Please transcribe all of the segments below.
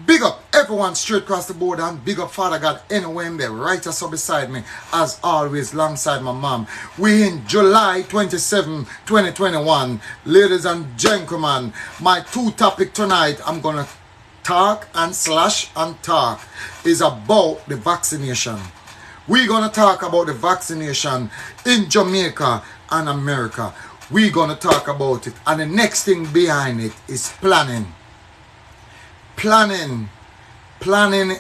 Big up everyone straight across the board, and big up Father God anywhere in there, right us up beside me, as always, alongside my mom. We in July 27, 2021. Ladies and gentlemen, my two topic tonight, I'm gonna talk and talk is about the vaccination. We're gonna talk about the vaccination in Jamaica and America. We're gonna talk about it, and the next thing behind it is planning. Planning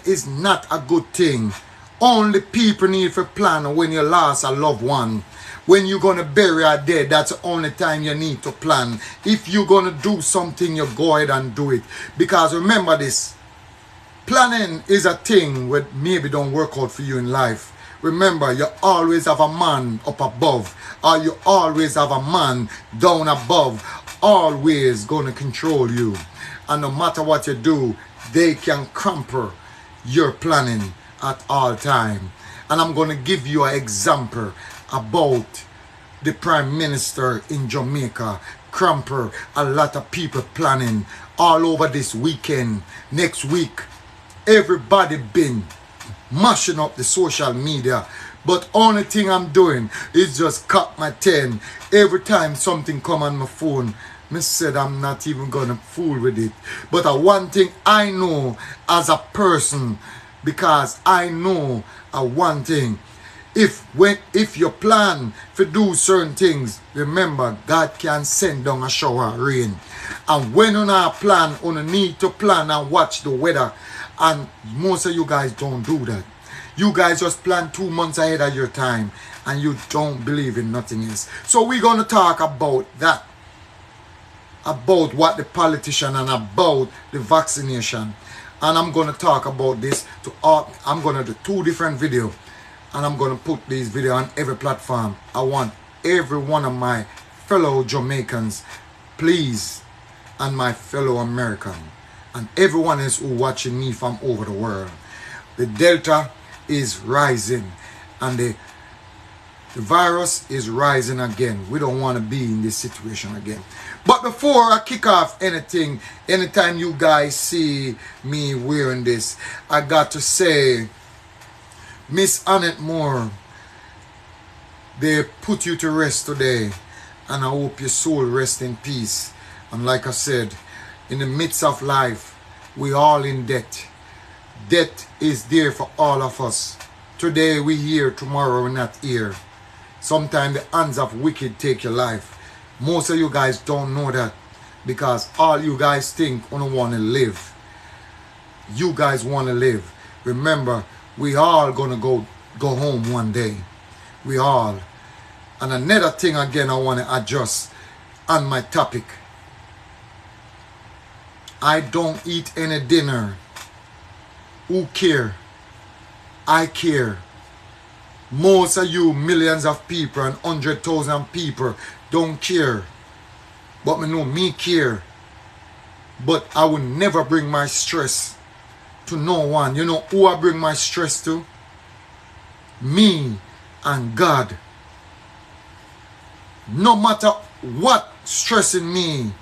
is not a good thing. Only people need to plan when you lost a loved one. When you're going to bury a dead, that's the only time you need to plan. If you're going to do something, you go ahead and do it. Because remember this, planning is a thing that maybe don't work out for you in life. Remember, you always have a man up above, or you always have a man down above, always going to control you. And no matter what you do, they can crumple your planning at all time. And I'm going to give you an example about the Prime Minister in Jamaica. Crumple a lot of people planning all over this weekend, next week. Everybody been mashing up the social media. But only thing I'm doing is just cut my 10 every time something come on my phone. I said I'm not even gonna fool with it. But one thing I know as a person, because I know one thing, if you plan to do certain things, remember God can send down a shower of rain. And when you not plan, you need to plan and watch the weather. And most of you guys don't do that. You guys just plan 2 months ahead of your time, and you don't believe in nothing else. So we're gonna talk about that. About what the politician and about the vaccination. And I'm going to talk about this to all. I'm going to do 2 different videos, and I'm going to put these videos on every platform. I want every one of my fellow Jamaicans, please, and my fellow Americans, and everyone else who watching me from over the world. The Delta is rising, and the virus is rising again. We don't want to be in this situation again. But before I kick off anything, anytime you guys see me wearing this, I got to say, Miss Annette Moore, they put you to rest today, and I hope your soul rest in peace. And like I said, in the midst of life, we all in debt. Debt is there for all of us. Today we here, tomorrow we're not here. Sometimes the hands of wicked take your life. Most of you guys don't know that, because all you guys think you want to live. You guys want to live. Remember, we all gonna go home one day. We all. And another thing again I want to adjust on my topic. I don't eat any dinner. Who care? I care. Most of you, millions of people and 100,000 people don't care. But me know me care. But I will never bring my stress to no one. You know who I bring my stress to? Me and God. No matter what stressing me,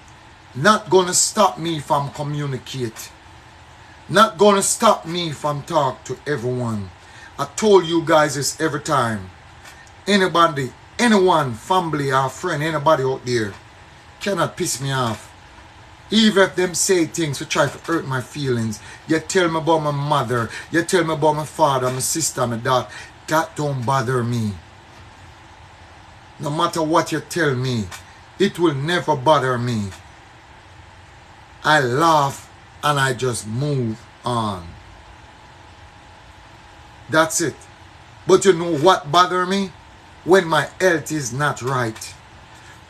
not gonna stop me from communicate. Not gonna stop me from talk to everyone. I told you guys this every time. Anybody, anyone, family or friend, anybody out there cannot piss me off. Even if them say things to try to hurt my feelings. You tell me about my mother. You tell me about my father, my sister, my dad. That don't bother me. No matter what you tell me, it will never bother me. I laugh and I just move on. That's it. But you know what bothers me? When my health is not right.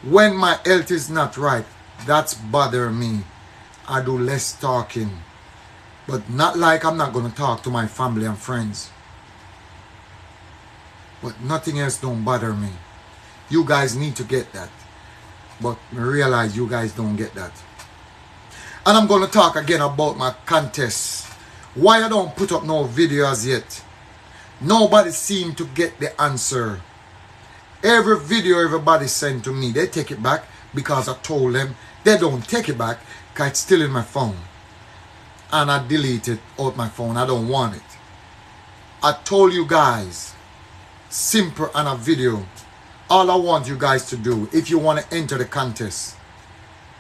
When my health is not right, that's bother me. I do less talking. But not like I'm not going to talk to my family and friends. But nothing else don't bother me. You guys need to get that. But I realize you guys don't get that. And I'm going to talk again about my contest. Why I don't put up no videos yet. Nobody seem to get the answer. Every video everybody sent to me, they take it back because I told them. They don't take it back because it's still in my phone. and I delete it out my phone. I don't want it. I told you guys, simple on a video. All I want you guys to do, if you want to enter the contest,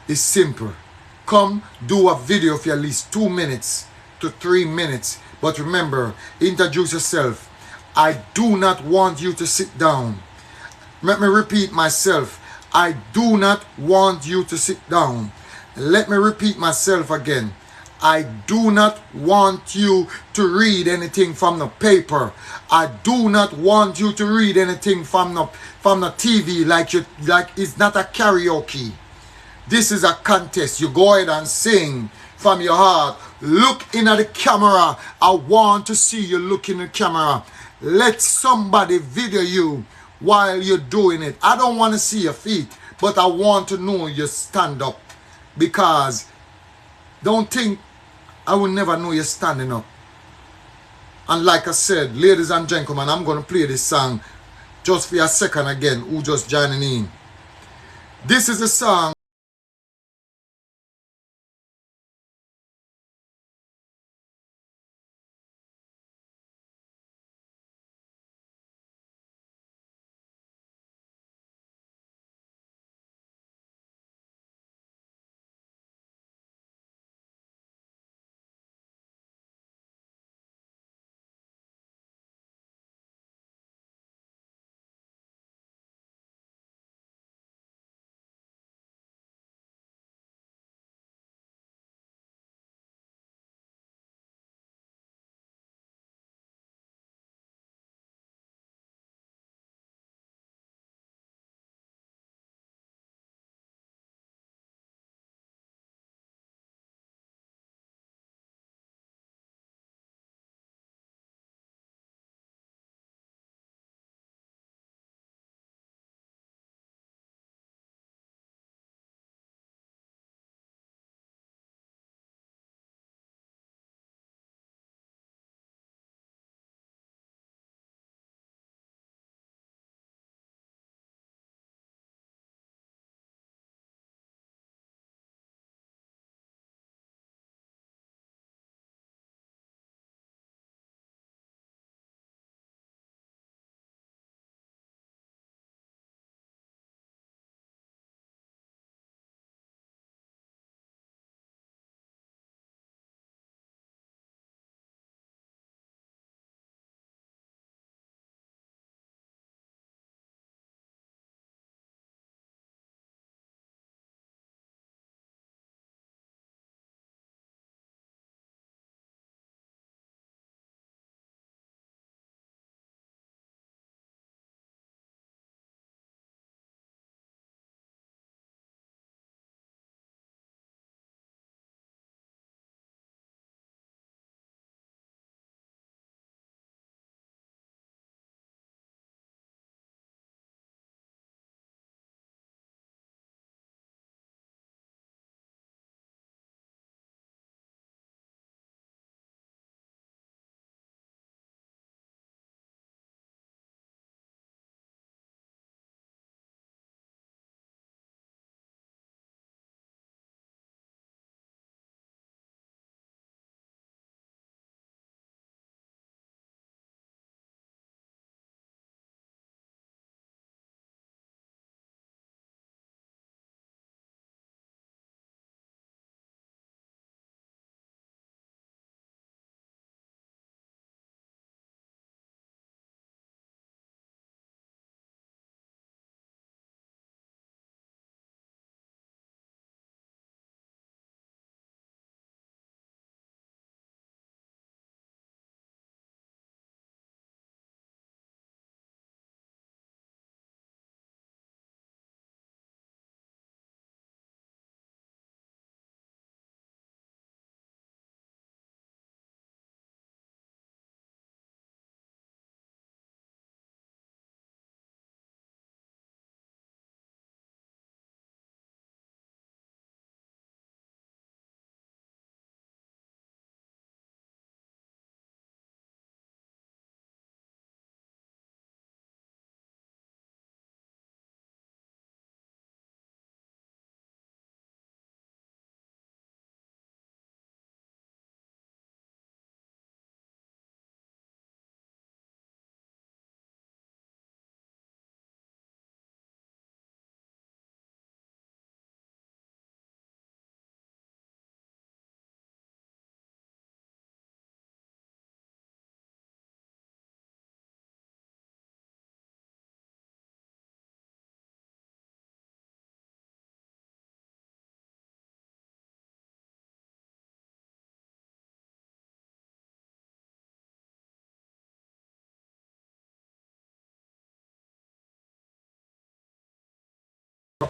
is simple. Come do a video for at least 2 minutes to 3 minutes. But remember, introduce yourself. I do not want you to sit down. Let me repeat myself. I do not want you to sit down. Let me repeat myself again. I do not want you to read anything from the paper. I do not want you to read anything from the TV like it's not a karaoke. This is a contest. You go ahead and sing from your heart. Look in at the camera. I want to see you look in the camera. Let somebody video you while you're doing it. I don't want to see your feet, but I want to know you stand up. Because don't think I will never know you're standing up. And like I said, ladies and gentlemen, I'm going to play this song just for a second again, who just joining in. This is a song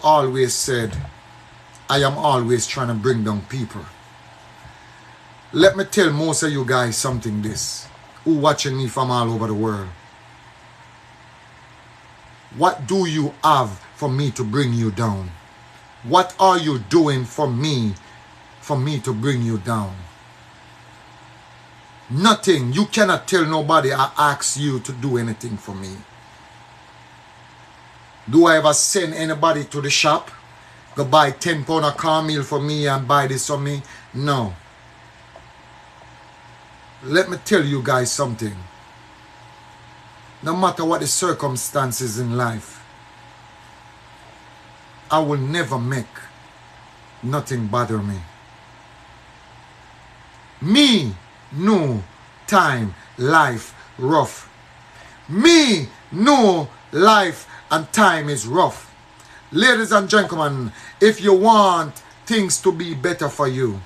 always said, I am always trying to bring down people. Let me tell most of you guys something this, who watching me from all over the world. What do you have for me to bring you down? What are you doing for me to bring you down? Nothing. You cannot tell nobody I ask you to do anything for me. Do I ever send anybody to the shop? Go buy 10 pound of cornmeal for me and buy this for me? No. Let me tell you guys something. No matter what the circumstances in life, I will never make nothing bother me. Me know time, life rough. Me know life and time is rough. Ladies and gentlemen, if you want things to be better for you,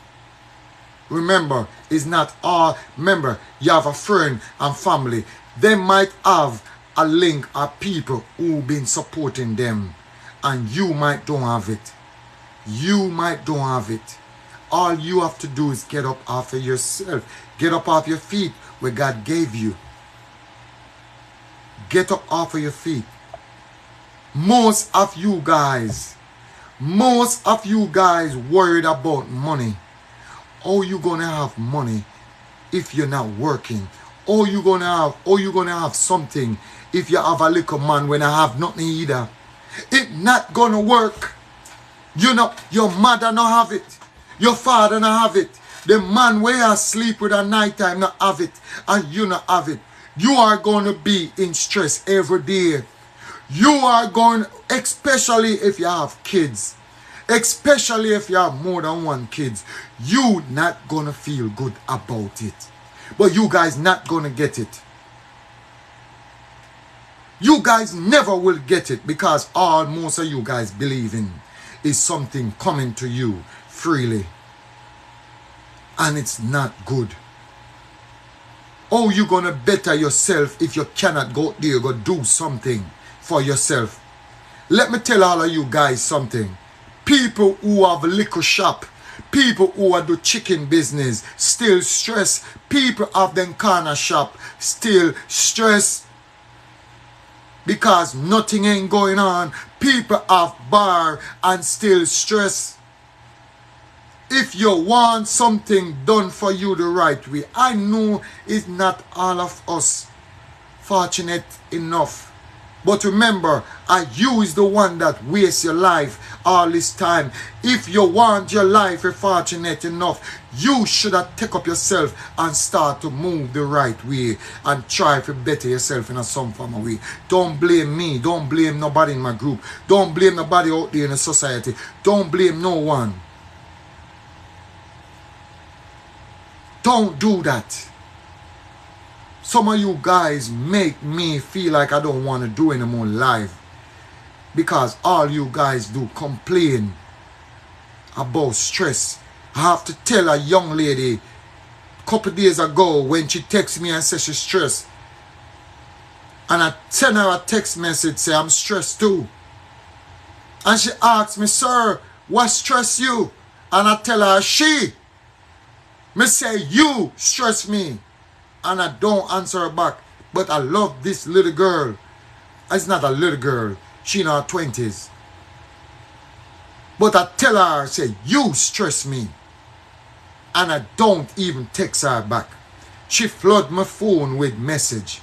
remember, it's not all. Remember, you have a friend and family. They might have a link of people who been supporting them, and you might don't have it. You might don't have it. All you have to do is get up off of yourself. Get up off your feet where God gave you. Get up off of your feet. Most of you guys worried about money. How you gonna have money if you're not working? How you gonna have something if you have a little man when I have nothing either? It not gonna work. You know, your mother not have it. Your father not have it. The man where you sleep with at night time not have it. And you not have it. You are gonna be in stress every day. You are going, especially if you have kids. Especially if you have more than one kids. You not gonna feel good about it. But you guys not gonna get it. You guys never will get it, because all most of you guys believe in is something coming to you freely. And it's not good. How you gonna better yourself if you cannot go there, go do something for yourself? Let me tell all of you guys something. People who have a liquor shop, people who are do chicken business, still stress. People have them corner shop, still stress. Because nothing ain't going on. People have bar and still stress. If you want something done for you the right way, I know it's not all of us fortunate enough. But remember, you is the one that wastes your life all this time. If you want your life, you're fortunate enough, you should have take up yourself and start to move the right way and try to better yourself in some form of way. Don't blame me. Don't blame nobody in my group. Don't blame nobody out there in the society. Don't blame no one. Don't do that. Some of you guys make me feel like I don't want to do any more live, because all you guys do complain about stress. I have to tell a young lady a couple days ago when she texted me and said she's stressed, and I sent her a text message say I'm stressed too. And she asked me, sir, what stress you? And I tell her she. Me say you stress me. And I don't answer her back. But I love this little girl. It's not a little girl. She in her 20s. But I tell her, say, you stress me. And I don't even text her back. She flood my phone with message.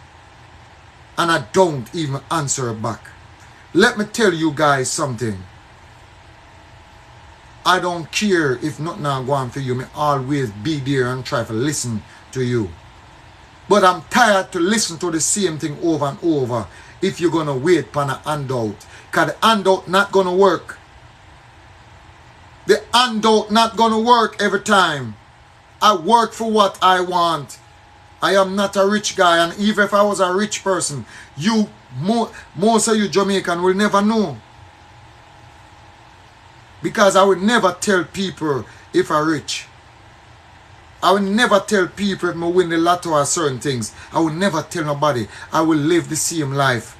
And I don't even answer her back. Let me tell you guys something. I don't care if nothing is going for you. I always be there and try to listen to you. But I'm tired to listen to the same thing over and over if you're going to wait for a handout. Because the handout not going to work. The handout not going to work every time. I work for what I want. I am not a rich guy. And even if I was a rich person, most of you Jamaican will never know. Because I would never tell people if I'm rich. I will never tell people if I win the lotto or certain things. I will never tell nobody. I will live the same life.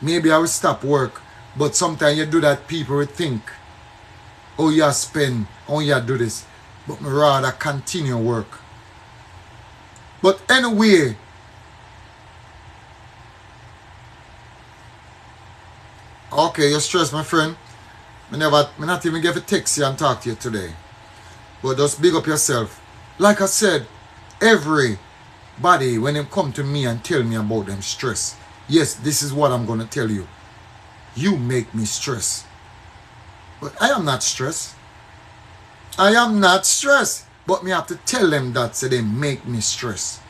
Maybe I will stop work But sometimes you do that, people will think, oh, you spend, oh, you do this. But me rather continue work. But anyway, okay, you're stressed, my friend. Me not even give a text you and talk to you today. But just big up yourself. Like I said, everybody, when they come to me and tell me about them stress, yes, this is what I'm going to tell you. You make me stress. But I am not stressed. I am not stressed. But me have to tell them that so they make me stress.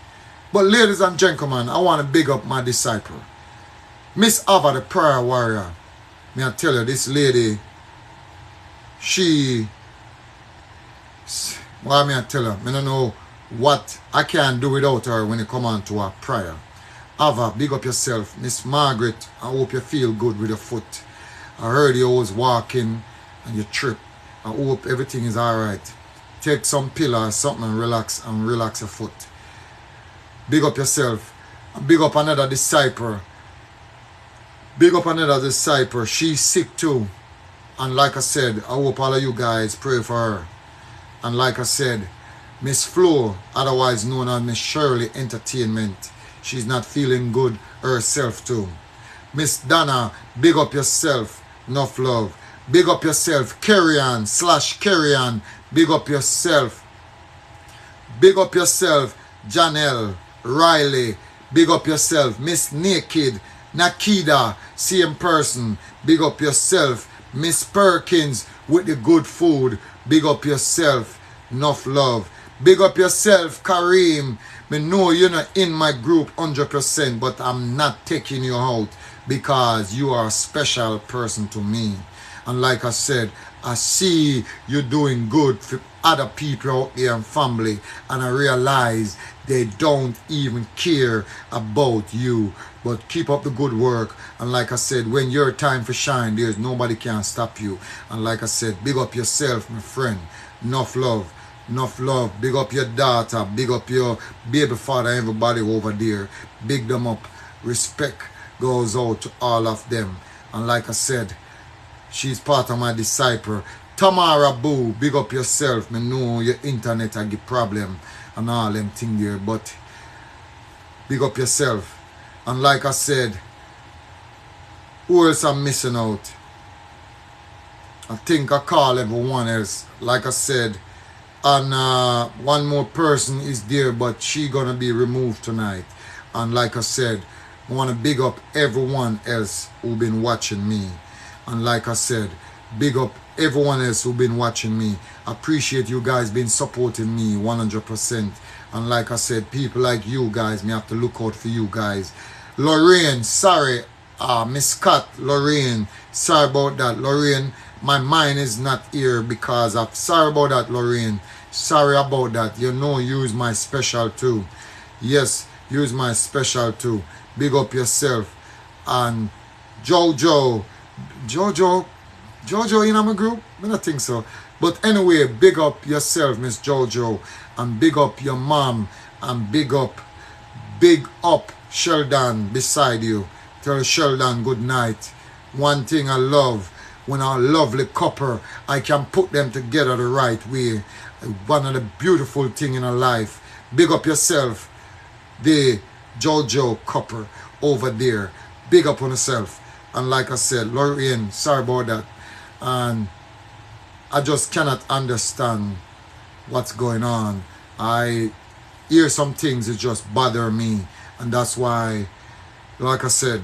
But ladies and gentlemen, I want to big up my disciple. Miss Ava, the prayer warrior. Me I tell you, this lady, she, why me I tell her? I don't know what I can do without her when it come on to her prayer. Ava, big up yourself. Miss Margaret, I hope you feel good with your foot. I heard you was walking and you trip. I hope everything is alright. Take some pill or something and relax your foot. Big up yourself. Big up another disciple. Big up another disciple. She's sick too. And like I said, I hope all of you guys pray for her. And like I said, Miss Flo, otherwise known as Miss Shirley Entertainment, she's not feeling good herself too. Miss Donna, big up yourself. Enough love. Big up yourself. Carry on / carry on. Big up yourself. Big up yourself. Janelle, Riley. Big up yourself. Miss Naked, Nakida, same person. Big up yourself. Miss Perkins with the good food. Big up yourself. Enough love. Big up yourself, Kareem. Me know you're not in my group 100%, but I'm not taking you out because you are a special person to me. And like I said, I see you doing good for other people out there and family, and I realize they don't even care about you. But keep up the good work. And like I said, when your time for shine, there's nobody can stop you. And like I said, big up yourself, my friend. Enough love. Enough love. Big up your daughter. Big up your baby father, everybody over there. Big them up. Respect goes out to all of them. And like I said, she's part of my disciple. Tamara Boo, big up yourself. Me know your internet I get problem and all them thing there, but big up yourself. And like I said, who else I'm missing out? I think I call everyone else. Like I said, and one more person is there, but she gonna be removed tonight. And like I said, I want to big up everyone else who been watching me. And like I said, big up everyone else who been watching me. Appreciate you guys been supporting me 100%. And like I said, people like you guys, me have to look out for you guys. Lorraine, sorry. Miss Scott, Lorraine, sorry about that. Lorraine, my mind is not here because of, sorry about that, Lorraine. Sorry about that. You know, use my special too. Yes, use my special too. Big up yourself. And Jojo in my group? I don't think so. But anyway, big up yourself, Miss Jojo. And big up your mom. And big up Sheldon beside you. Tell Sheldon good night. One thing I love, when a lovely couple, I can put them together the right way. One of the beautiful things in a life. Big up yourself, the Jojo couple over there. Big up on yourself. And like I said, Lorraine, sorry about that. And I just cannot understand what's going on. I hear some things that just bother me. And that's why, like I said,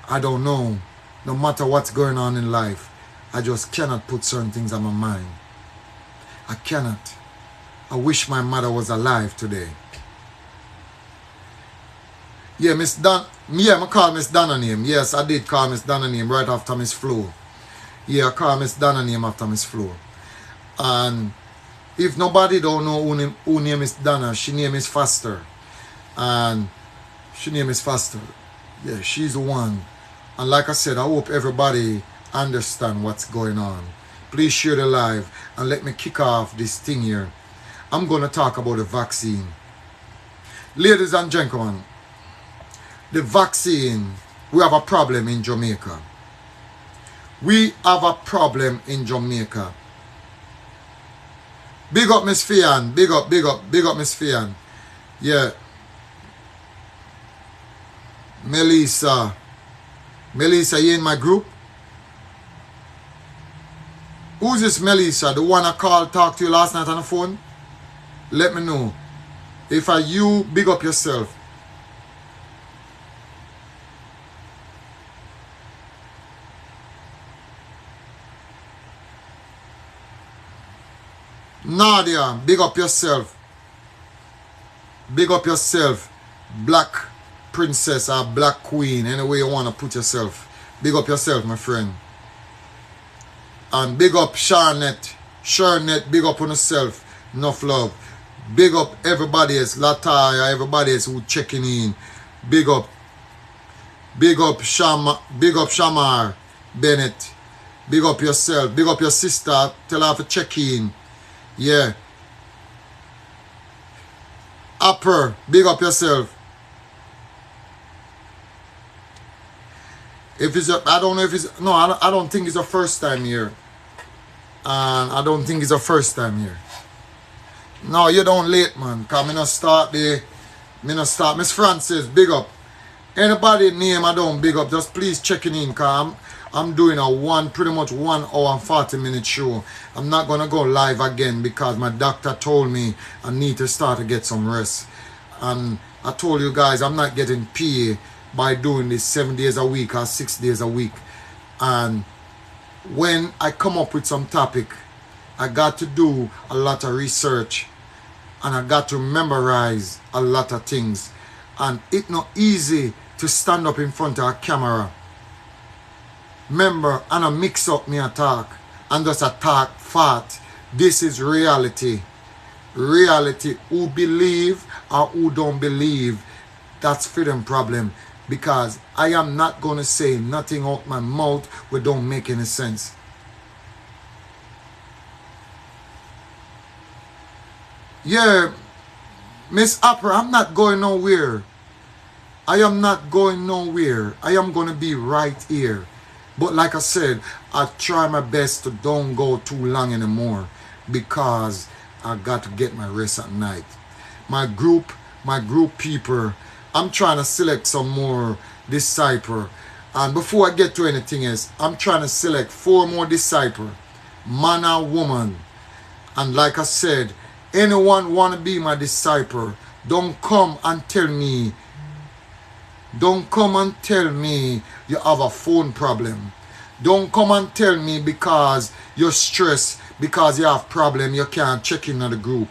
I don't know. No matter what's going on in life, I just cannot put certain things on my mind. I cannot. I wish my mother was alive today. Yeah, Miss Don. Yeah, I call Miss Donna name. Yes, I did call Miss Donna name right after Miss Flo. Yeah, I call Miss Donna name after Miss Flo. And if nobody don't know who name is Donna, she name is Foster. And she name is Foster. Yeah, she's the one. And like I said, I hope everybody understand what's going on. Please share the live and let me kick off this thing here. I'm going to talk about the vaccine. Ladies and gentlemen, the vaccine, we have a problem in Jamaica. We have a problem in Jamaica. Big up Miss Fian. Big up Miss Fian. Yeah. Melissa, you in my group? Who's this Melissa? The one I called, talked to you last night on the phone? Let me know. If I you, big up yourself. Nadia, big up yourself. Big up yourself. Black princess or black queen, any way you want to put yourself. Big up yourself, my friend. And big up Charnette. Charnette, big up on yourself. Enough love. Big up everybody else. Lataya, everybody else who checking in. Big up. Big up Shamar Bennett. Big up yourself. Big up your sister. Tell her to check in. Yeah. Upper, big up yourself. If it's I don't know if it's no, I don't think it's the first time here. And I don't think it's the first time here. No, you don't late, man. Cause me not start. Miss Francis, big up. Anybody name I don't big up, just please checking in, cause I'm doing a pretty much 1 hour and 40-minute show. I'm not gonna go live again because my doctor told me I need to start to get some rest. And I told you guys I'm not getting paid by doing this 7 days a week or 6 days a week. And when I come up with some topic, I got to do a lot of research and I got to memorize a lot of things. And it's not easy to stand up in front of a camera. Remember, and I mix up me attack and just attack fat. This is reality. Reality. Who believe or who don't believe, that's for them problem. Because I am not going to say nothing out my mouth which don't make any sense. Yeah, Miss Opera, I'm not going nowhere. I am not going nowhere. I am going to be right here. But like I said, I try my best to don't go too long anymore because I got to get my rest at night. My group people, I'm trying to select some more disciples. And before I get to anything else, I'm trying to select 4 more disciples, man or woman. And like I said, anyone want to be my disciple, don't come and tell me you have a phone problem. Don't come and tell me because you're stressed, because you have problem, you can't check in on the group.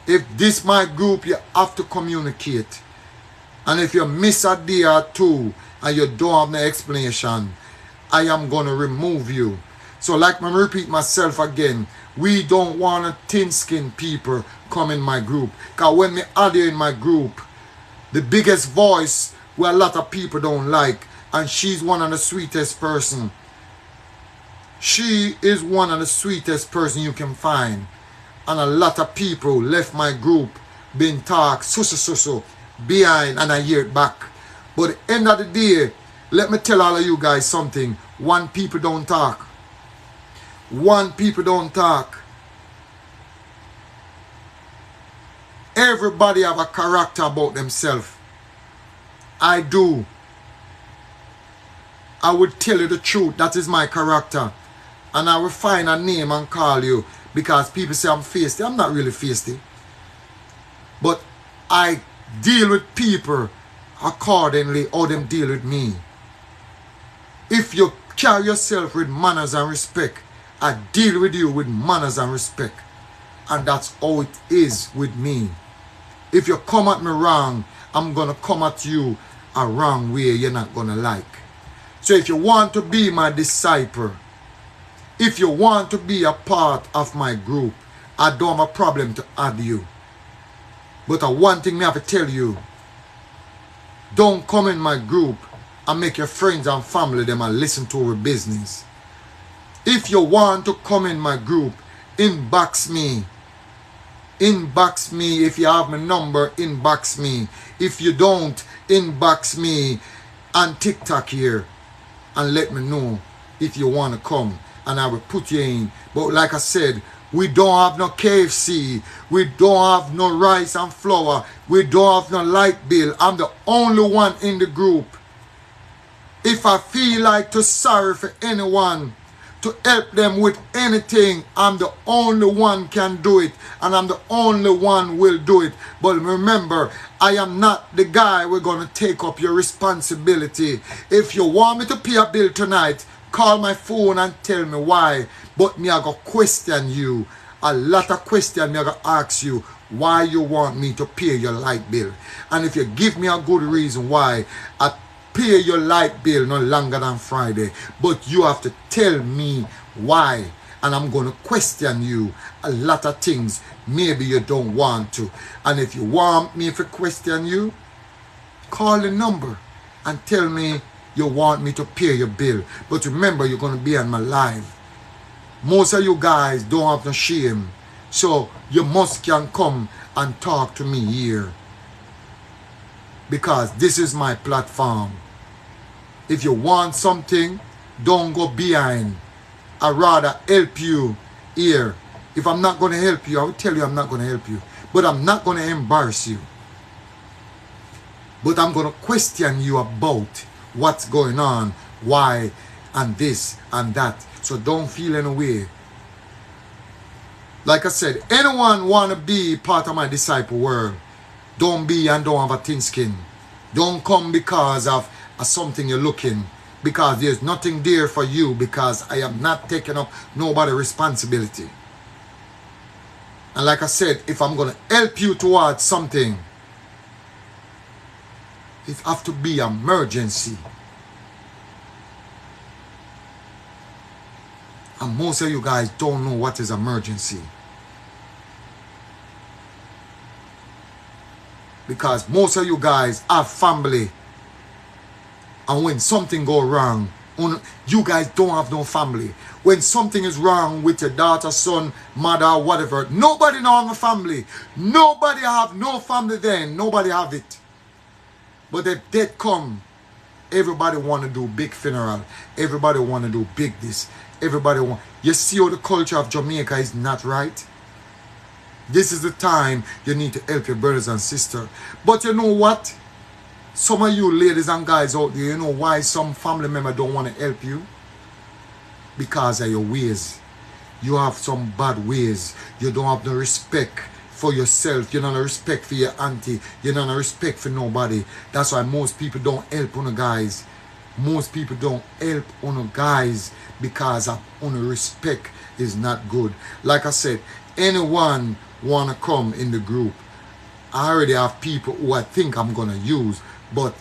If this my group, you have to communicate. And if you miss a day or two and you don't have no explanation, I am going to remove you. So like me repeat myself again, we don't want a thin-skinned people come in my group. Because when me add you in my group, the biggest voice where a lot of people don't like, and she's one of the sweetest person. She is one of the sweetest person you can find. And a lot of people left my group, been talk so behind, and I hear it back. But at the end of the day, let me tell all of you guys something. One people don't talk. One people don't talk. Everybody have a character about themselves. I do. I would tell you the truth. That is my character. And I will find a name and call you. Because people say I'm feisty. I'm not really feisty. But I deal with people accordingly how them deal with me. If you carry yourself with manners and respect, I deal with you with manners and respect. And that's how it is with me. If you come at me wrong, I'm going to come at you a wrong way you're not going to like. So if you want to be my disciple, if you want to be a part of my group, I don't have a problem to add you. But one thing I have to tell you, don't come in my group and make your friends and family them and listen to our business. If you want to come in my group, inbox me. Inbox me. If you have my number, inbox me. If you don't, inbox me on TikTok here and let me know if you want to come, and I will put you in. But like I said, we don't have no KFC. We don't have no rice and flour. We don't have no light bill. I'm the only one in the group. If I feel like to sorry for anyone, to help them with anything, I'm the only one can do it, and I'm the only one will do it. But remember, I am not the guy we're going to take up your responsibility. If you want me to pay a bill tonight, call my phone and tell me why. But me I go question you. A lot of questions me I go ask you why you want me to pay your light bill. And if you give me a good reason why, I pay your light bill no longer than Friday, but you have to tell me why, and I'm going to question you a lot of things maybe you don't want to. And if you want me to question you, call the number and tell me you want me to pay your bill. But remember, you're going to be on my live. Most of you guys don't have no shame, so you must can come and talk to me here, because this is my platform. If you want something, don't go behind. I'd rather help you here. If I'm not going to help you, I will tell you I'm not going to help you. But I'm not going to embarrass you. But I'm going to question you about what's going on, why, and this and that. So don't feel any way. Like I said, anyone want to be part of my disciple world, don't be and don't have a thin skin. Don't come because of something you're looking, because there's nothing there for you, because I am not taking up nobody's responsibility. And like I said, if I'm going to help you towards something, it have to be emergency. And most of you guys don't know what is emergency, because most of you guys have family. And when something go wrong, you guys don't have no family. When something is wrong with your daughter, son, mother, whatever, nobody know have a family. Nobody have no family then. Nobody have it. But if death come, everybody want to do big funeral. Everybody want to do big this. Everybody want. You see how the culture of Jamaica is not right? This is the time you need to help your brothers and sisters. But you know what? Some of you ladies and guys out there, you know why some family member don't want to help you? Because of your ways. You have some bad ways. You don't have no respect for yourself. You don't have no respect for your auntie. You don't have no respect for nobody. That's why most people don't help on the guys. Most people don't help on the guys because of respect is not good. Like I said, anyone want to come in the group, I already have people who I think I'm going to use. But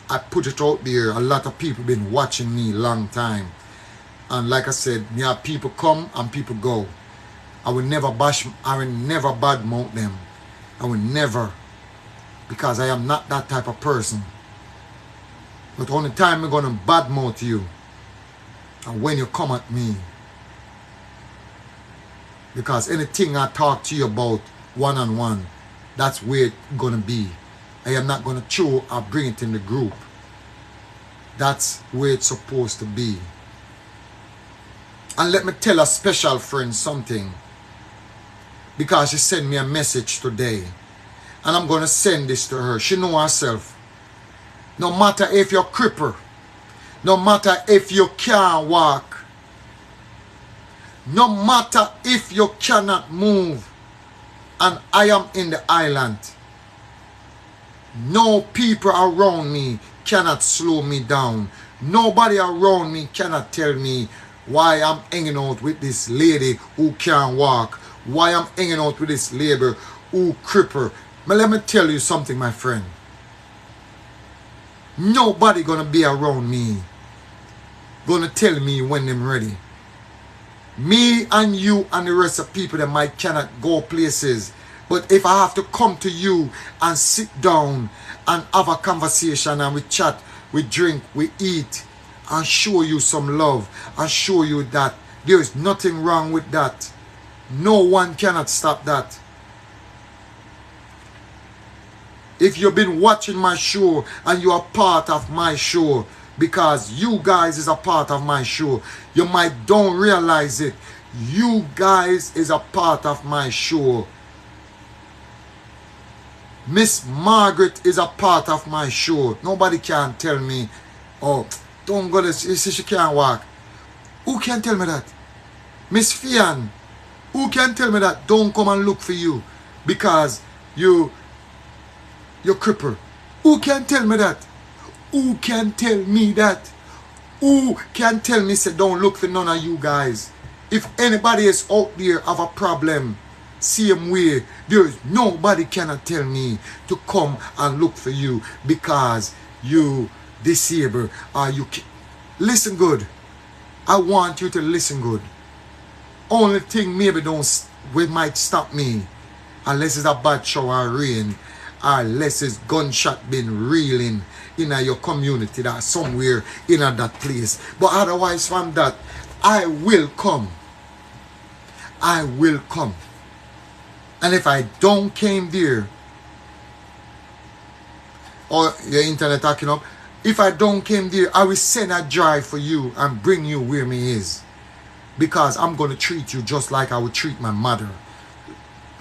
I put it out there. A lot of people been watching me long time. And like I said, me have people come and people go. I will never bash, I will never badmouth them. I will never. Because I am not that type of person. But only time I'm going to badmouth you, and when you come at me. Because anything I talk to you about one-on-one, that's where it's going to be. I am not going to chew or bring it in the group. That's where it's supposed to be. And let me tell a special friend something. Because she sent me a message today. And I'm going to send this to her. She know herself. No matter if you're crippled. No matter if you can't walk. No matter if you cannot move. And I am in the island. No people around me cannot slow me down. Nobody around me cannot tell me why I'm hanging out with this lady who can't walk. Why I'm hanging out with this labor who cripple. But let me tell you something, my friend. Nobody gonna be around me gonna tell me when I'm ready. Me and you and the rest of people that might cannot go places. But if I have to come to you and sit down and have a conversation and we chat, we drink, we eat, and show you some love and show you that there is nothing wrong with that. No one cannot stop that. If you've been watching my show and you are part of my show, because you guys is a part of my show. You might don't realize it. You guys is a part of my show. Miss Margaret is a part of my show. Nobody can tell me, oh, don't go this. She can't walk. Who can tell me that? Miss Fian, who can tell me that? Don't come and look for you because you're crippled. Who can tell me that? Who can tell me that? Who can tell me say don't look for none of you guys? If anybody is out there have a problem, same way, there is nobody cannot tell me to come and look for you because you disabled or you listen good. I want you to listen good. Only thing maybe might stop me unless it's a bad shower or rain, or unless it's gunshot been reeling in your community that somewhere in that place. But otherwise from that, I will come. I will come. And if I don't came there, or your internet acting up, if I don't came there, I will send a drive for you and bring you where me is. Because I'm going to treat you just like I would treat my mother.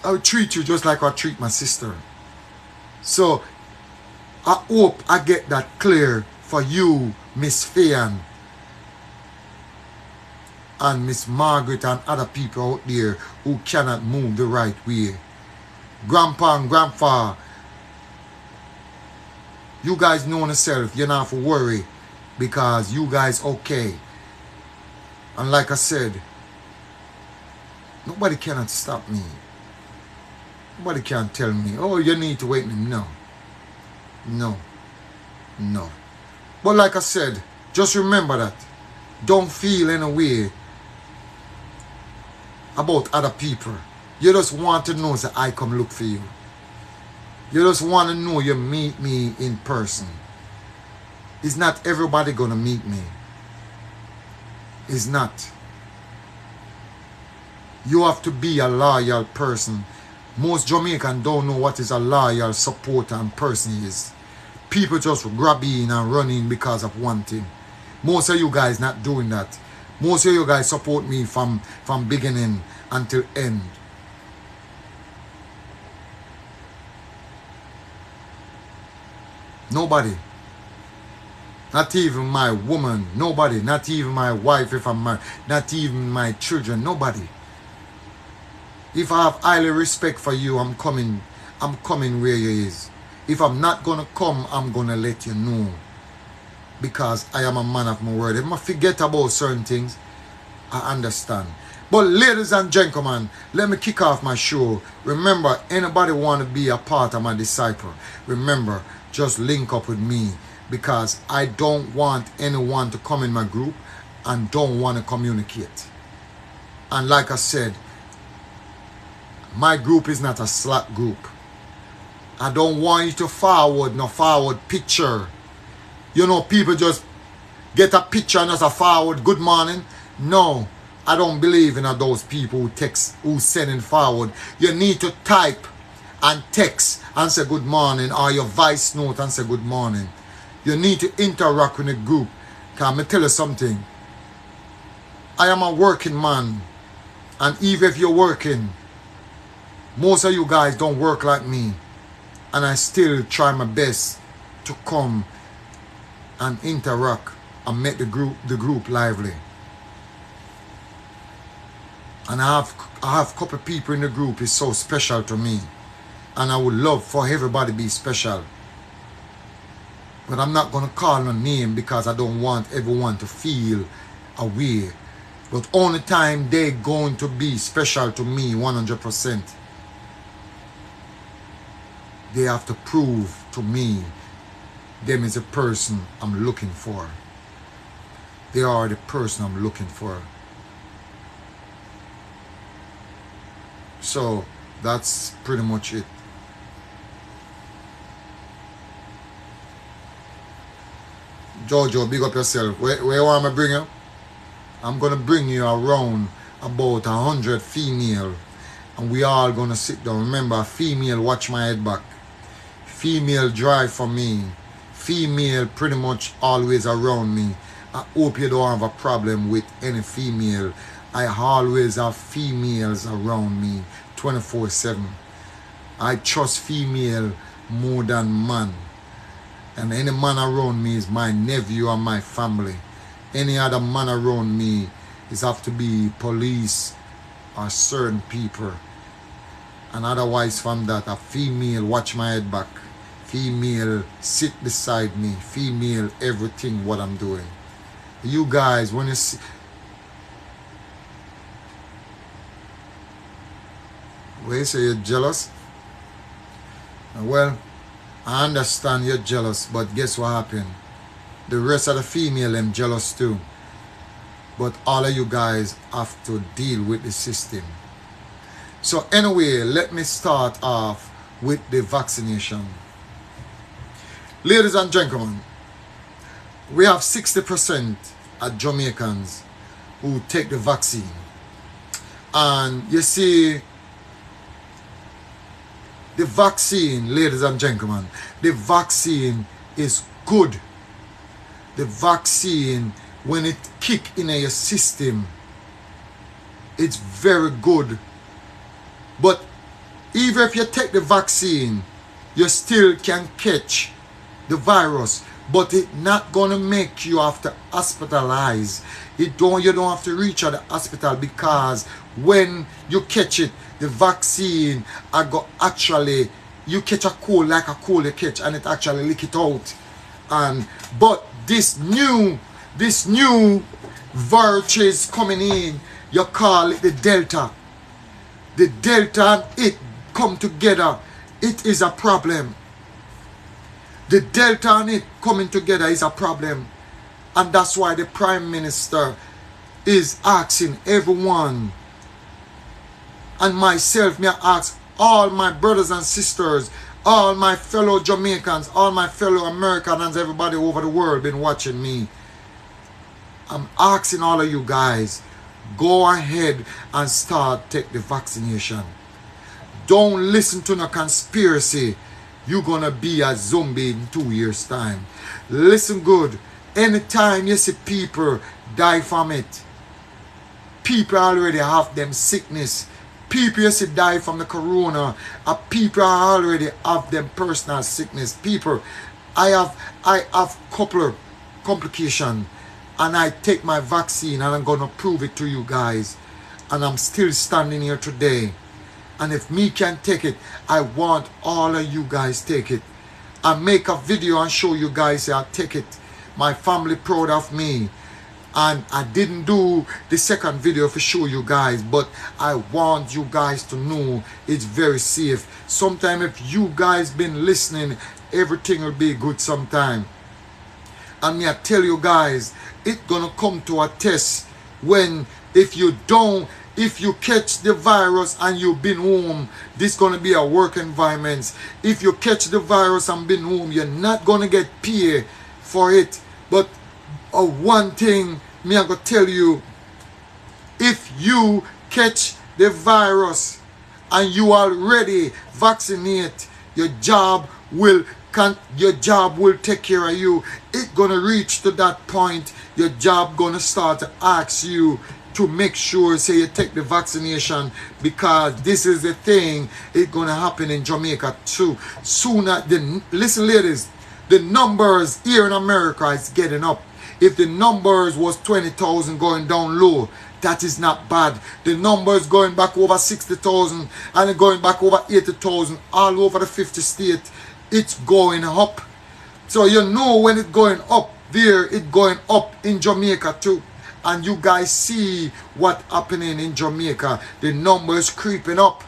I would treat you just like I would treat my sister. So, I hope I get that clear for you, Miss Fian, and Miss Margaret and other people out there who cannot move the right way. Grandpa and Grandpa, you guys know yourself, you don't have to worry because you guys okay. And like I said, nobody cannot stop me. Nobody can tell me, oh, you need to wait. No. No. No. But like I said, just remember that. Don't feel any way about other people. You just want to know that I come look for you. You just want to know you meet me in person. It's not everybody gonna meet me. It's not. You have to be a loyal person. Most Jamaicans don't know what is a loyal supporter and person is. People just grab in and run in because of one thing. Most of you guys not doing that. Most of you guys support me from beginning until end. Nobody. Not even my woman. Nobody. Not even my wife if I'm married. Not even my children. Nobody. If I have highly respect for you, I'm coming where you is. If I'm not gonna come, I'm gonna let you know. Because I am a man of my word. If I forget about certain things, I understand. But ladies and gentlemen, let me kick off my show. Remember, anybody want to be a part of my disciple, remember, just link up with me. Because I don't want anyone to come in my group and don't want to communicate. And like I said, my group is not a Slack group. I don't want you to forward picture. You know, people just get a picture and just a forward good morning. No, I don't believe in those people who sending forward. You need to type and text and say good morning, or your voice note and say good morning. You need to interact with the group. Can I tell you something? I am a working man. And even if you're working, most of you guys don't work like me. And I still try my best to come and interact and make the group lively. And I have a couple people in the group is so special to me. And I would love for everybody to be special. But I'm not going to call no name because I don't want everyone to feel away. But only time they're going to be special to me 100%. They have to prove to me them is a person I'm looking for. They are the person I'm looking for. So that's pretty much it. Jojo, big up yourself. Where am I bring you? I'm going to bring you around about 100 female. And we all going to sit down. Remember, female watch my head back. Female drive for me. female pretty much always around me. I hope you don't have a problem with any female. I always have females around me 24/7. I trust female more than man. And any man around me is my nephew and my family. Any other man around me is have to be police or certain people. And otherwise from that, a female watch my head back. Female sit beside me. Female everything what I'm doing. You guys, when you see... Wait, you say you're jealous? Well, I understand you're jealous, but guess what happened? The rest of the female, them jealous too. But all of you guys have to deal with the system. So anyway, let me start off with the vaccination. Ladies and gentlemen, we have 60% of Jamaicans who take the vaccine. And you see, the vaccine, ladies and gentlemen, the vaccine is good. The vaccine, when it kick in your system, it's very good. But even if you take the vaccine, you still can catch the virus, but it's not gonna make you have to hospitalize. You don't have to reach at the hospital, because when you catch it, the vaccine actually, you catch a cold like a cold you catch, and it actually lick it out. And but this new virus is coming in, you call it the Delta. The Delta and it come together, it is a problem. The Delta and it coming together is a problem. And that's why the Prime Minister is asking everyone, and myself, me ask all my brothers and sisters, all my fellow Jamaicans, all my fellow Americans, everybody over the world been watching me. I'm asking all of you guys, go ahead and start take the vaccination. Don't listen to no conspiracy. You're gonna be a zombie in 2 years' time. Listen good. Anytime you see people die from it, people already have them sickness. People you see die from the corona, people already have them personal sickness. People, I have couple complication, and I take my vaccine, and I'm gonna prove it to you guys. And I'm still standing here today. And if me can take it, I want all of you guys take it. I make a video and show you guys I take it. My family proud of me. And I didn't do the second video to show you guys, but I want you guys to know it's very safe. Sometime if you guys been listening, everything will be good sometime. And me I tell you guys, it's gonna come to a test when if you catch the virus and you've been home, this gonna be a work environment. If you catch the virus and been home, you're not gonna get paid for it. But one thing me I gonna tell you, if you catch the virus and you already vaccinate, your job will take care of you. It's gonna reach to that point, your job gonna start to ask you to make sure say you take the vaccination, because this is the thing, it's gonna happen in Jamaica too. Sooner listen ladies, the numbers here in America is getting up. If the numbers was 20,000 going down low, that is not bad. The numbers going back over 60,000 and going back over 80,000 all over the 50 states, it's going up. So you know when it's going up there, it's going up in Jamaica too. And you guys see what's happening in Jamaica. The numbers creeping up.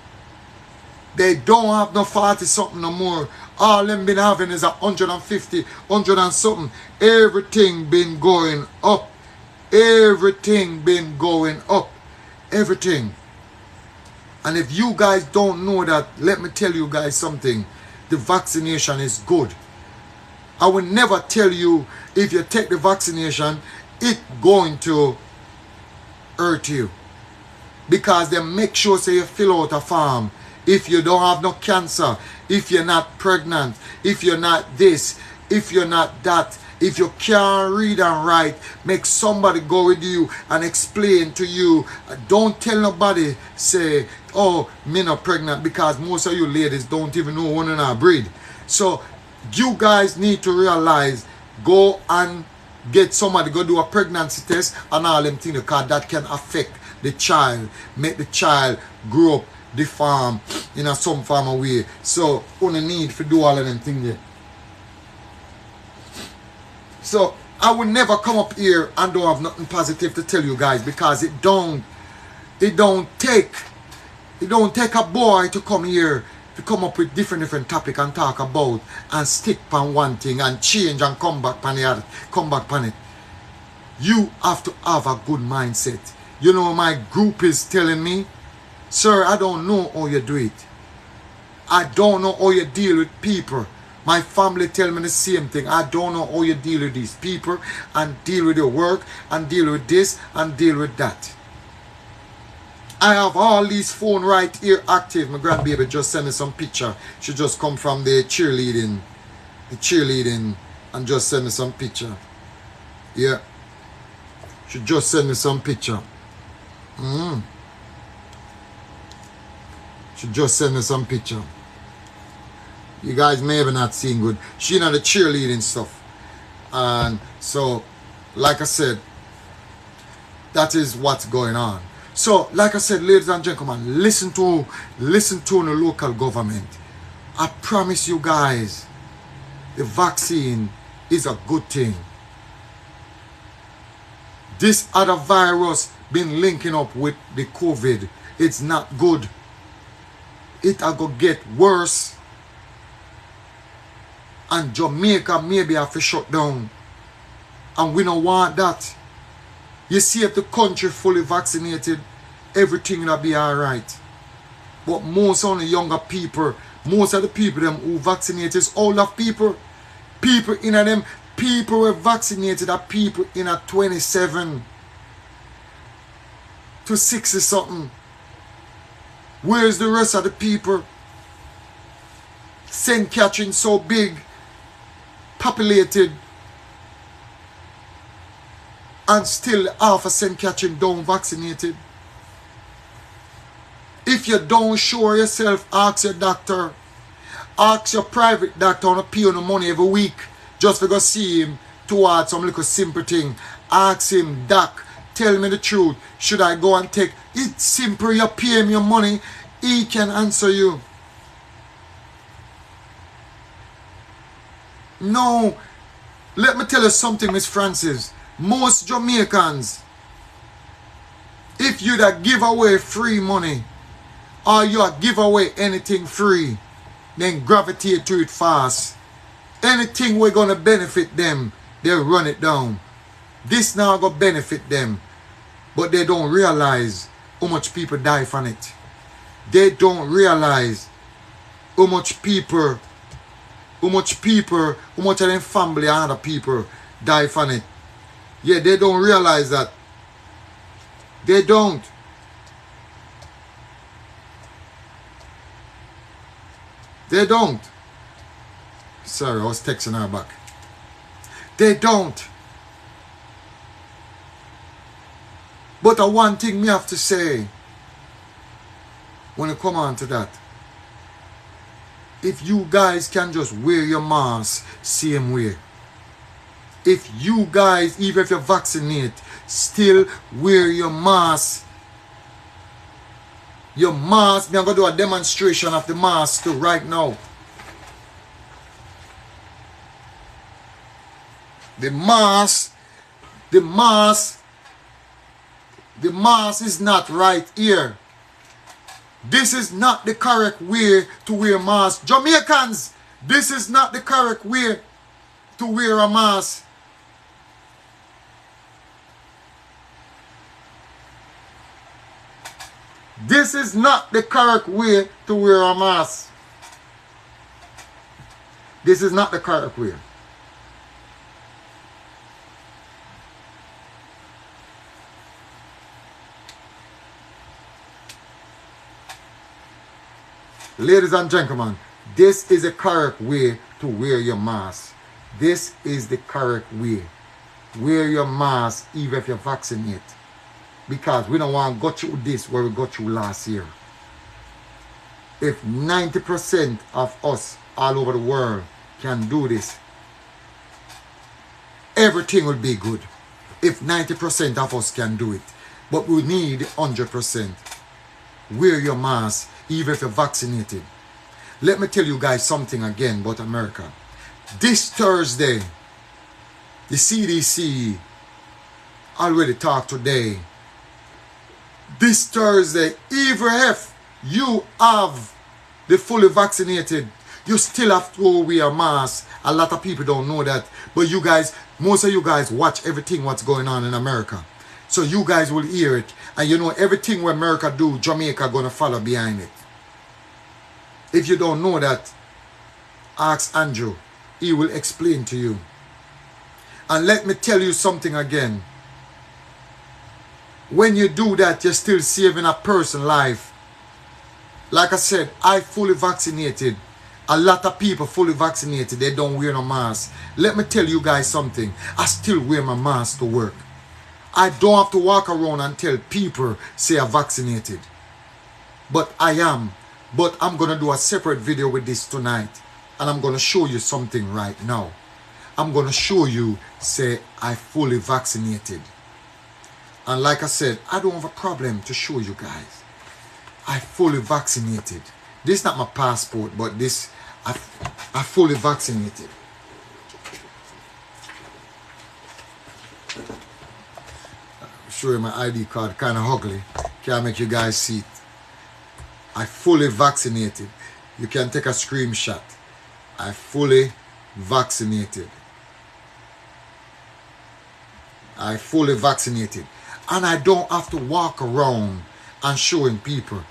They don't have no 40 something no more. All them been having is 150, 100 and something. Everything been going up. Everything been going up. Everything. And if you guys don't know that, let me tell you guys something. The vaccination is good. I will never tell you if you take the vaccination, it's going to hurt you. Because they make sure say you fill out a form. If you don't have no cancer, if you're not pregnant, if you're not this, If you're not that, if you can't read and write, make somebody go with you and explain to you. Don't tell nobody, say, oh, me not pregnant, because most of you ladies don't even know one in our breed. So you guys need to realize, go and get somebody, go do a pregnancy test and all them things, because that can affect the child, make the child grow up deformed in a some form of way. So only need to do all of them things there. So I will never come up here and don't have nothing positive to tell you guys, because it don't take a boy to come here to come up with different topic and talk about and stick on one thing and change and come back on it. You have to have a good mindset. You know, my group is telling me, sir, I don't know how you do it. I don't know how you deal with people. My family tell me the same thing. I don't know how you deal with these people and deal with your work and deal with this and deal with that. I have all these phone right here active. My grandbaby just sent me some picture. She just come from the cheerleading and just send me some picture. Yeah. She just sent me some picture. She just sent me some picture. You guys may have not seen good. She know the cheerleading stuff. And so, like I said, that is what's going on. So, like I said, ladies and gentlemen, listen to the local government. I promise you guys, the vaccine is a good thing. This other virus been linking up with the COVID. It's not good. It'll go get worse. And Jamaica maybe have to shut down. And we don't want that. You see, if the country fully vaccinated, everything will be alright. But most of the younger people, most of the people them who vaccinated is older people. People in them, people were vaccinated are people in a 27 to 60 something. Where's the rest of the people? St. Catherine so big, populated, and still half of St. Catherine don't vaccinated. If you don't sure yourself, ask your doctor. Ask your private doctor to pay you the money every week just to go see him towards some little simple thing. Ask him, doc, tell me the truth. Should I go and take? It's simple. You pay him your money, he can answer you. No, let me tell you something, Miss Francis. Most Jamaicans, if you that give away free money, or you give away anything free, then gravitate to it fast. Anything we're going to benefit them, they run it down. This now going to benefit them, but they don't realize how much people die from it. They don't realize how much of them family and other people die from it. Yeah, they don't realize that. They don't. They don't. Sorry, I was texting her back. They don't. But one thing me have to say when it come on to that. If you guys can just wear your mask same way. If you guys, even if you're vaccinated, still wear your mask. Your mask, I'm going to do a demonstration of the mask too right now. The mask is not right here. This is not the correct way to wear a mask. Jamaicans, this is not the correct way to wear a mask. This is not the correct way to wear a mask. This is not the correct way. Ladies and gentlemen, this is a correct way to wear your mask. This is the correct way. Wear your mask even if you're vaccinated. Because we don't want to go through this where we got through last year. If 90% of us all over the world can do this, everything will be good. If 90% of us can do it. But we need 100%. Wear your mask even if you're vaccinated. Let me tell you guys something again about America. This Thursday, the CDC already talked today. This Thursday, even if you have the fully vaccinated, you still have to wear a mask. A lot of people don't know that. But you guys, most of you guys watch everything what's going on in America. So you guys will hear it. And you know everything where America do, Jamaica gonna follow behind it. If you don't know that, ask Andrew. He will explain to you. And let me tell you something again. When you do that, you're still saving a person's life. Like I said, I fully vaccinated. A lot of people fully vaccinated. They don't wear no mask. Let me tell you guys something. I still wear my mask to work. I don't have to walk around and tell people say I'm vaccinated. But I am. But I'm going to do a separate video with this tonight. And I'm going to show you something right now. I'm going to show you, say, I fully vaccinated. And like I said, I don't have a problem to show you guys. I fully vaccinated. This is not my passport, but this, I fully vaccinated. I'll show you my ID card, kind of ugly. Can't make you guys see it. I fully vaccinated. You can take a screenshot. I fully vaccinated. I fully vaccinated. And I don't have to walk around and showing people.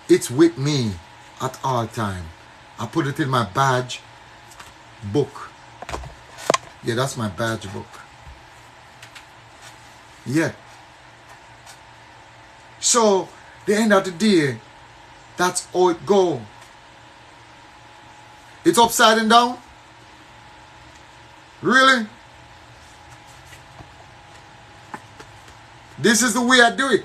It's with me at all time. I put it in my badge book. Yeah, that's my badge book. Yeah. So, the end of the day, that's how it go. It's upside and down? Really? This is the way I do it.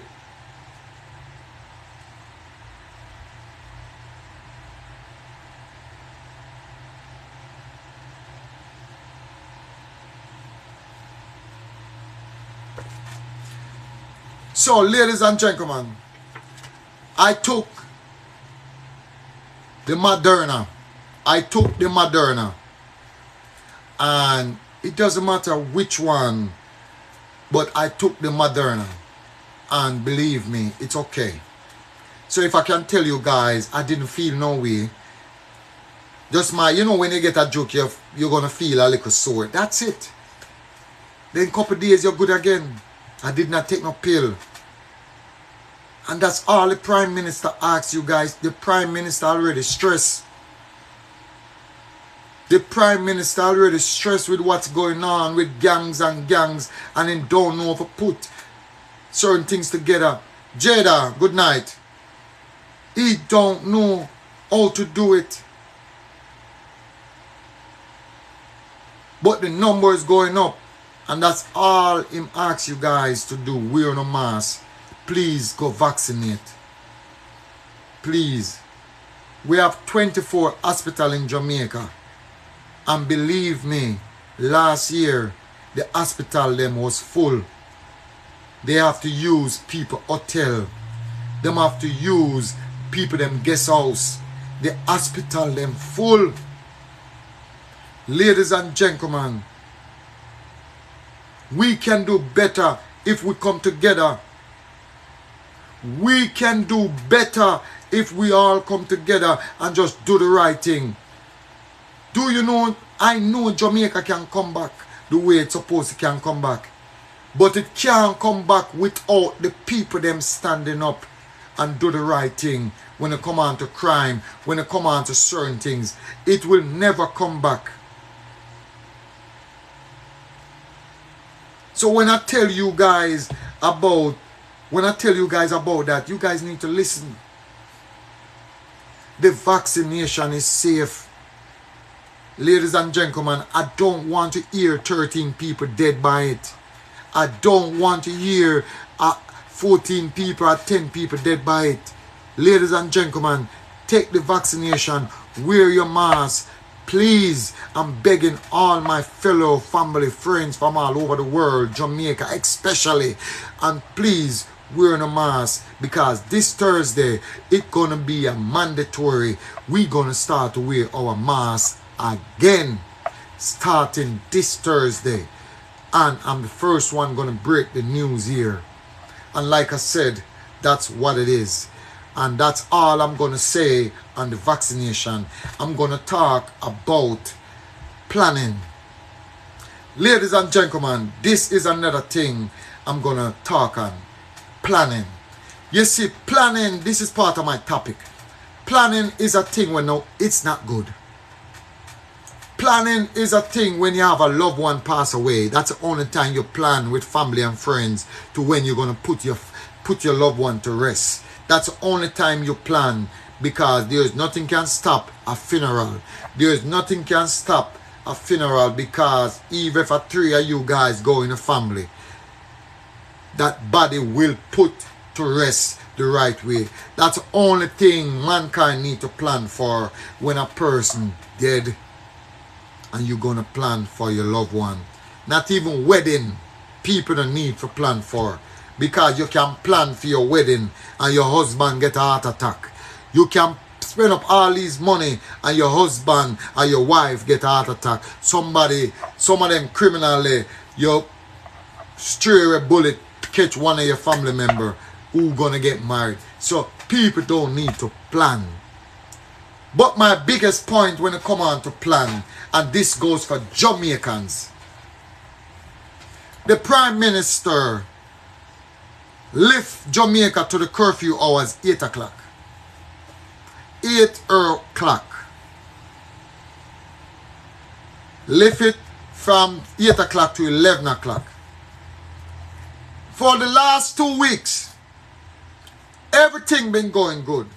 So, ladies and gentlemen, I took the Moderna. And it doesn't matter which one, but I took the Moderna. And believe me, it's okay. So if I can tell you guys, I didn't feel no way. Just you know when you get a joke, you're going to feel a little sore. That's it. Then a couple days, you're good again. I did not take no pill. And that's all the Prime Minister asks you guys. The Prime Minister already stressed. The Prime Minister already stressed with what's going on with gangs and then don't know how to put certain things together. Jada, good night. He don't know how to do it. But the number is going up. And that's all him asks you guys to do. Wear no mask. Please go vaccinate. Please. We have 24 hospitals in Jamaica. And believe me, last year, the hospital them was full. They have to use people hotel. Them have to use people them guest house. The hospital them full. Ladies and gentlemen, we can do better if we come together. We can do better if we all come together and just do the right thing. Do you know, I know Jamaica can come back the way it's supposed to can come back. But it can't come back without the people them standing up and do the right thing. When it come on to crime, when it come on to certain things, it will never come back. So when I tell you guys about that, you guys need to listen. The vaccination is safe. Ladies and gentlemen, I don't want to hear 13 people dead by it. I don't want to hear 14 people or 10 people dead by it. Ladies and gentlemen, take the vaccination, wear your mask. Please, I'm begging all my fellow family, friends from all over the world, Jamaica especially, and please wear a mask, because this Thursday, it's going to be a mandatory. We're going to start to wear our mask again, starting this Thursday. And I'm the first one going to break the news here. And like I said, that's what it is. And that's all I'm going to say on the vaccination. I'm going to talk about planning. Ladies and gentlemen, this is another thing I'm going to talk on. Planning. You see, planning, this is part of my topic. Planning is a thing when no, it's not good. Planning is a thing when you have a loved one pass away. That's the only time you plan with family and friends to when you're going to put your loved one to rest. That's the only time you plan, because there's nothing can stop a funeral. There's nothing can stop a funeral, because even if 3 of you guys go in a family, that body will put to rest the right way. That's the only thing mankind need to plan for when a person dead, and you're going to plan for your loved one. Not even wedding, people don't need to plan for. Because you can plan for your wedding and your husband get a heart attack. You can spend up all these money and your husband or your wife get a heart attack. Some of them criminally, you stray a bullet, catch one of your family member who gonna get married. So people don't need to plan. But my biggest point when it come on to plan, and this goes for Jamaicans, the Prime Minister lift Jamaica to the curfew hours 8 o'clock. 8 o'clock. Lift it from 8 o'clock to 11 o'clock. For the last 2 weeks, everything been going good.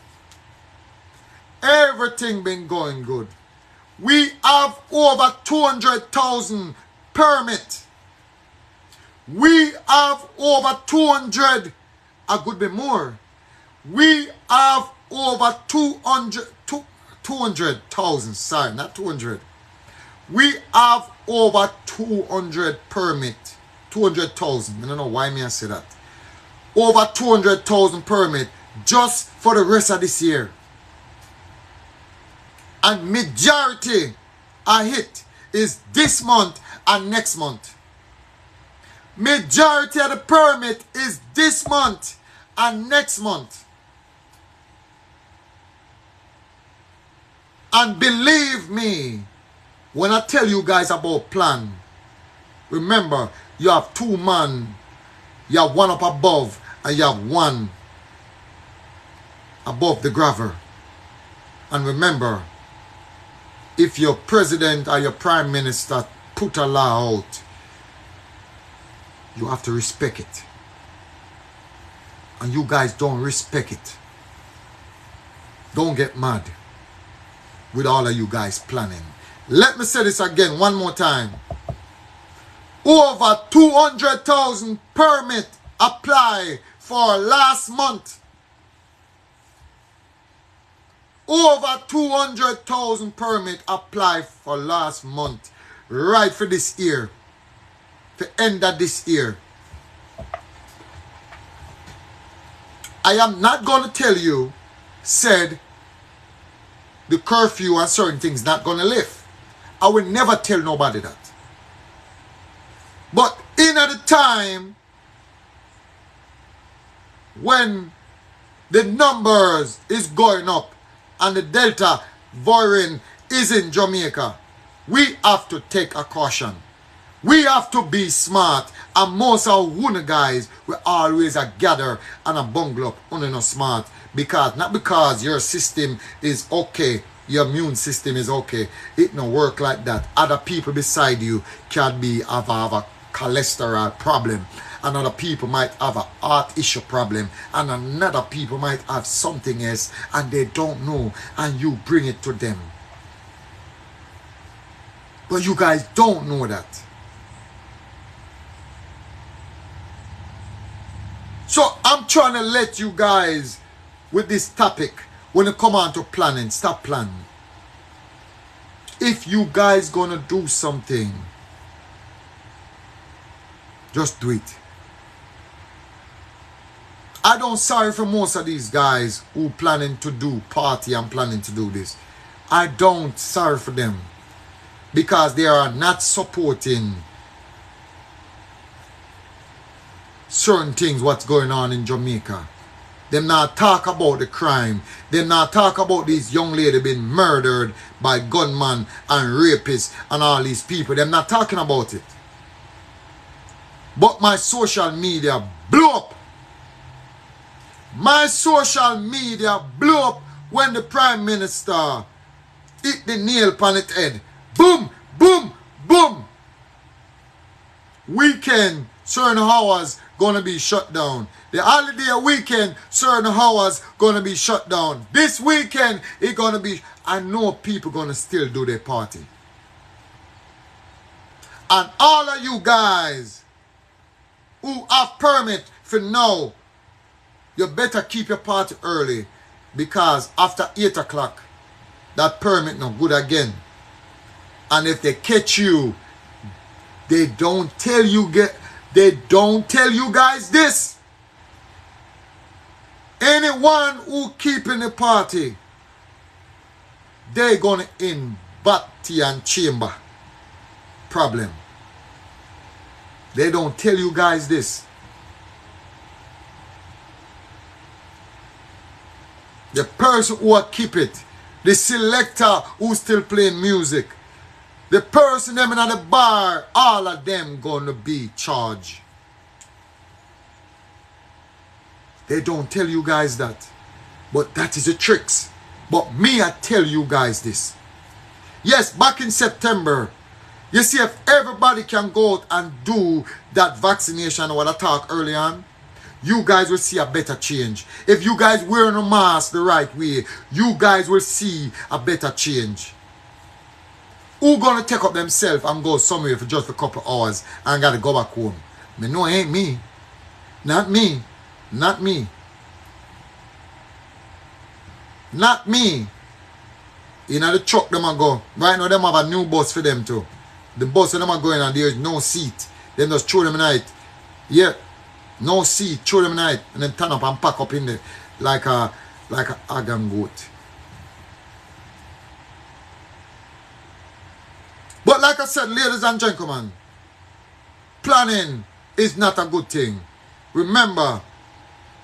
Everything been going good. We have over 200,000 permit. We have over 200, a good bit more. We have over 200,000, sorry, not 200. We have over 200 permit, 200,000. I don't know why me I say that. Over 200,000 permit just for the rest of this year. And majority I hit is this month and next month. Majority of the permit is this month and next month. And believe me, when I tell you guys about plan, remember, you have 2 men, you have 1 up above, and you have 1 above the gravel. And remember, if your president or your prime minister put a law out, you have to respect it. And you guys don't respect it. Don't get mad with all of you guys planning. Let me say this again one more time. Over 200,000 permit apply for last month. Over 200,000 permit apply for last month. Right for this year. The end of this year. I am not going to tell you, said the curfew and certain things not going to lift. I will never tell nobody that. But in at the time when the numbers is going up and the Delta variant is in Jamaica, we have to take a caution. We have to be smart, and most of you guys will always gather and a bungle up on no smart, because not because your system is okay, your immune system is okay. It don't work like that. Other people beside you can have a cholesterol problem. Another people might have a heart issue problem, and another people might have something else and they don't know, and you bring it to them. But you guys don't know that. So I'm trying to let you guys with this topic, when it come on to planning, stop planning. If you guys gonna do something, just do it. I don't sorry for most of these guys who planning to do party and planning to do this. I don't sorry for them. Because they are not supporting certain things what's going on in Jamaica. Them not talk about the crime. Them not talk about these young lady being murdered by gunmen and rapists and all these people. Them not talking about it. But my social media blew up. My social media blew up when the Prime Minister hit the nail upon its head. Boom, boom, boom. Weekend, certain hours gonna be shut down. The holiday weekend, certain hours gonna be shut down. This weekend, it gonna be... I know people gonna still do their party. And all of you guys who have permit for now, you better keep your party early, because after 8 o'clock, that permit no good again. And if they catch you, they don't tell you guys this. Anyone who keeping the party, they gonna in batty and chamber problem. They don't tell you guys this. The person who will keep it, the selector who still playing music, the person them in the bar, all of them gonna be charged. They don't tell you guys that. But that is the tricks. But me, I tell you guys this. Yes, back in September, you see, if everybody can go out and do that vaccination what I talked early on, you guys will see a better change. If you guys wearing a mask the right way, you guys will see a better change. Who gonna take up themselves and go somewhere for just a couple hours and gotta go back home? Me know it ain't me. Not me. Not me. Not me. You know the truck them a go. Right now them have a new bus for them too. The bus them are going and there is no seat. Then just throw them in it. Yeah. No seat, throw them in it. And then turn up and pack up in there like a agam goat. But like I said, ladies and gentlemen, planning is not a good thing. Remember,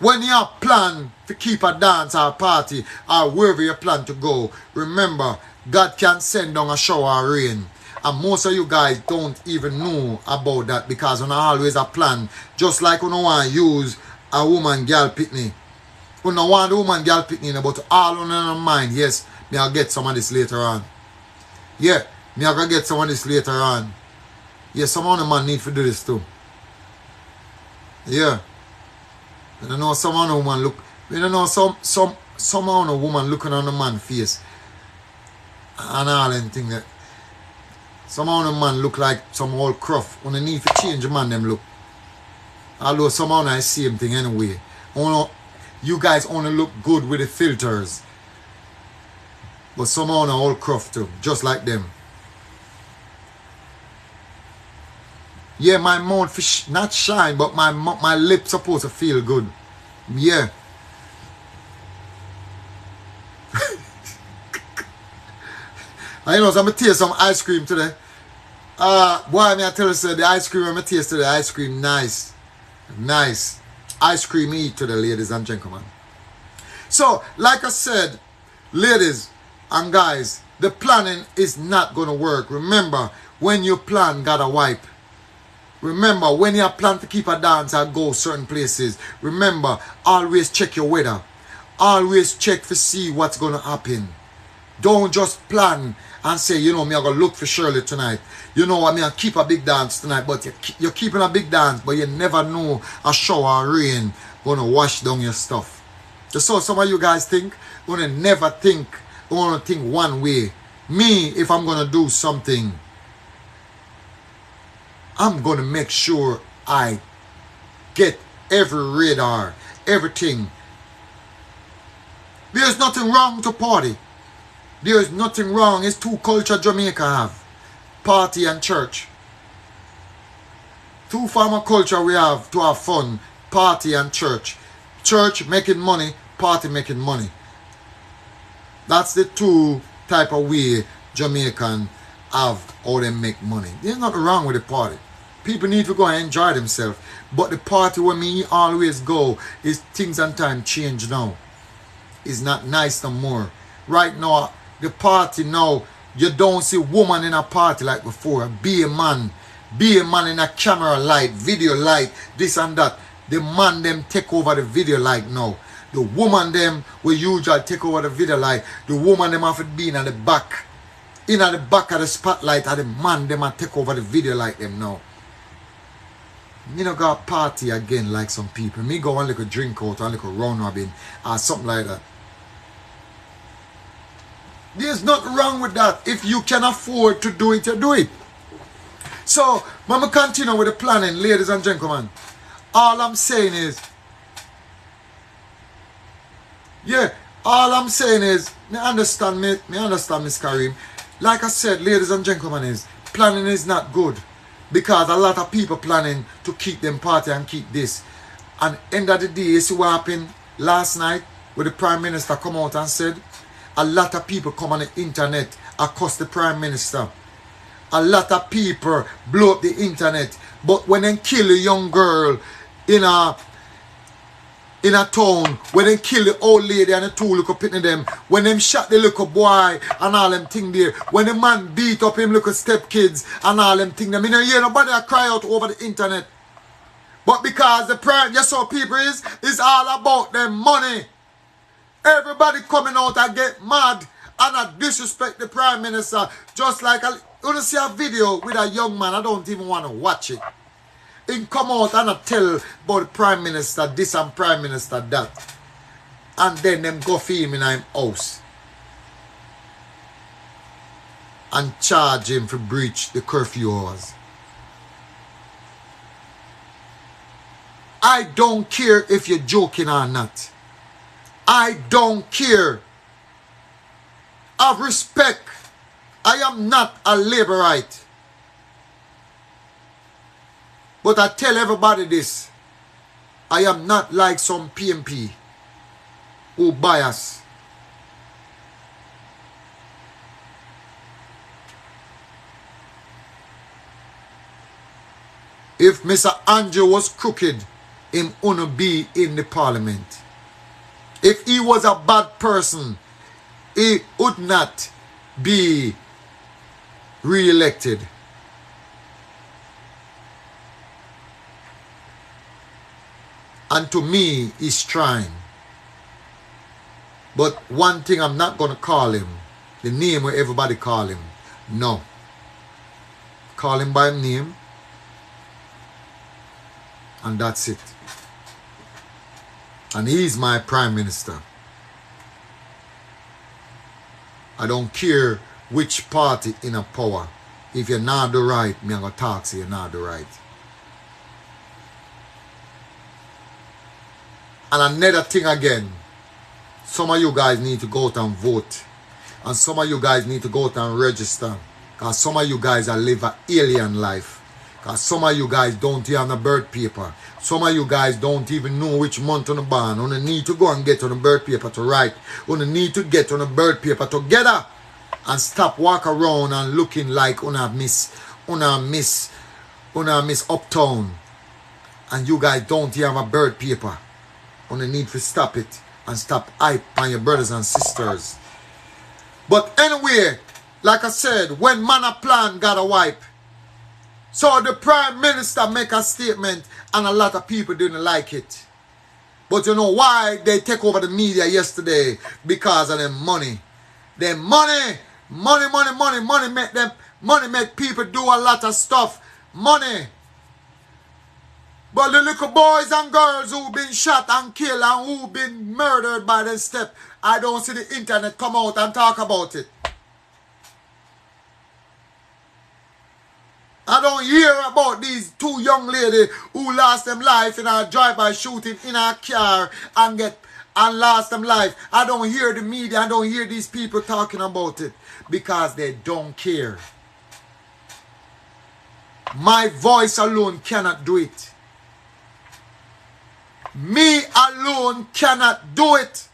when you have plan to keep a dance or a party or wherever you plan to go, remember, God can send down a shower of rain. And most of you guys don't even know about that, because when I always a plan, just like when I want to use a woman girl picnic. When I want a woman girl picnic, but all on your mind, yes, me I'll get some of this later on. Yeah, me I'll get some of this later on. Yeah, some of the man need to do this too. Yeah. I don't know, some of the woman look, I don't know, some of the woman looking on the man's face. And all them thing that. Some of the man look like some old cruff. When they need to change the man them look. Although some of them I same thing anyway. You guys only look good with the filters. But some of them are old cruff too. Just like them. Yeah, my mouth not shine, but my lips supposed to feel good. Yeah. I know, so I'm going to taste some ice cream today. Boy, I tell you, sir, the ice cream I'm going to taste today, ice cream, nice. Nice. Ice cream eat today, ladies and gentlemen. So, like I said, ladies and guys, the planning is not going to work. Remember, when you plan, gotta wipe. Remember, when you plan to keep a dance or go certain places, remember, always check your weather. Always check to see what's going to happen. Don't just plan and say, you know, me I'm going to look for Shirley tonight. You know, I mean, I keep a big dance tonight, but you're keeping a big dance, but you never know a shower or rain going to wash down your stuff. Just so some of you guys think, going to never think, going to think one way. Me, if I'm going to do something, I'm going to make sure I get every radar, everything. There's nothing wrong to party. There's nothing wrong. It's two culture Jamaica have. Party and church. Two form of culture we have to have fun. Party and church. Church making money, party making money. That's the two type of way Jamaican have how they make money. There's nothing wrong with the party. People need to go and enjoy themselves. But the party where me always go is things and time change now. It's not nice no more. Right now, the party now, you don't see woman in a party like before. Be a man in a camera light, video light, this and that. The man them take over the video light now. The woman them will usually take over the video light. The woman them have to be in at the back. In at the back of the spotlight, and the man them will take over the video light them now. Me no go party again like some people. Me go one little drink out, one little round robin, or something like that. There's nothing wrong with that. If you can afford to do it, you do it. So, when we continue with the planning, ladies and gentlemen, all I'm saying is, me understand, Miss Kareem. Like I said, ladies and gentlemen, is planning is not good. Because a lot of people planning to keep them party and keep this. And end of the day, you see what happened last night where the Prime Minister come out and said, a lot of people come on the internet across the Prime Minister. A lot of people blow up the internet. But when they kill a young girl in a town, when they kill the old lady and the two little pitney them, when them shot the little boy and all them thing there, when the man beat up him little stepkids and all them thing them, you know, hear nobody cry out over the internet. But because the prime, you saw people is all about them money. Everybody coming out and get mad and I disrespect the Prime Minister. Just like, you see a video with a young man, I don't even want to watch it. He come out and tell about the Prime Minister this and Prime Minister that. And then them go for him in his house. And charge him for breach the curfew hours. I don't care if you're joking or not. I don't care. Have respect. I am not a laborite. But I tell everybody this. I am not like some PMP who bias. If Mr. Andrew was crooked, him wouldn't be in the parliament. If he was a bad person, he would not be re-elected. And to me, he's trying. But one thing I'm not going to call him, the name where everybody call him. No. Call him by name. And that's it. And he's my Prime Minister. I don't care which party in a power. If you're not the right, me I'm going to talk to you, you're not the right. And another thing again, some of you guys need to go out and vote. And some of you guys need to go out and register. Because some of you guys are live an alien life. Because some of you guys don't have the birth paper. Some of you guys don't even know which month on the born. You need to go and get on the birth paper to write. You need to get on the birth paper together. And stop walk around and looking like miss Uptown. And you guys don't have a birth paper. You need to stop it and stop hype on your brothers and sisters. But anyway, like I said, when man a plan, gotta wipe. So the Prime Minister make a statement and a lot of people didn't like it. But you know why they take over the media yesterday? Because of their money. Their money make people do a lot of stuff. Money. But the little boys and girls who've been shot and killed and who've been murdered by the step, I don't see the internet come out and talk about it. I don't hear about these two young ladies who lost them life in a drive-by shooting in a car and lost them life. I don't hear the media. I don't hear these people talking about it because they don't care. My voice alone cannot do it. Me alone cannot do it.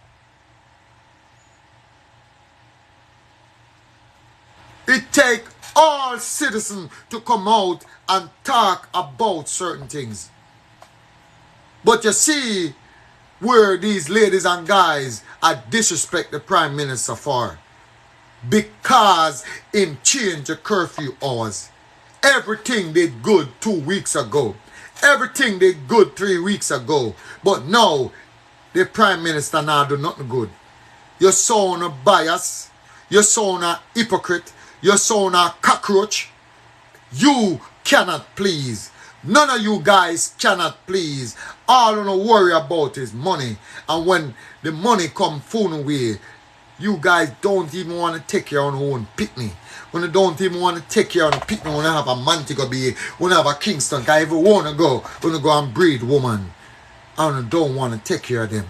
It takes all citizens to come out and talk about certain things. But you see where these ladies and guys are disrespect the Prime Minister for. Because him changed the curfew hours. Everything did good 2 weeks ago. Everything did good 3 weeks ago. But now, the Prime Minister now do nothing good. You sound a bias. You sound a hypocrite. You sound a cockroach. You cannot please. None of you guys cannot please. All you know worry about is money. And when the money come phone away, you guys don't even want to take care of your own picnic. When you don't even want to take care of the picnic, when you have a Montego Bay, when you have a Kingston, because if you want to go, when you go and breed woman, and you don't want to take care of them.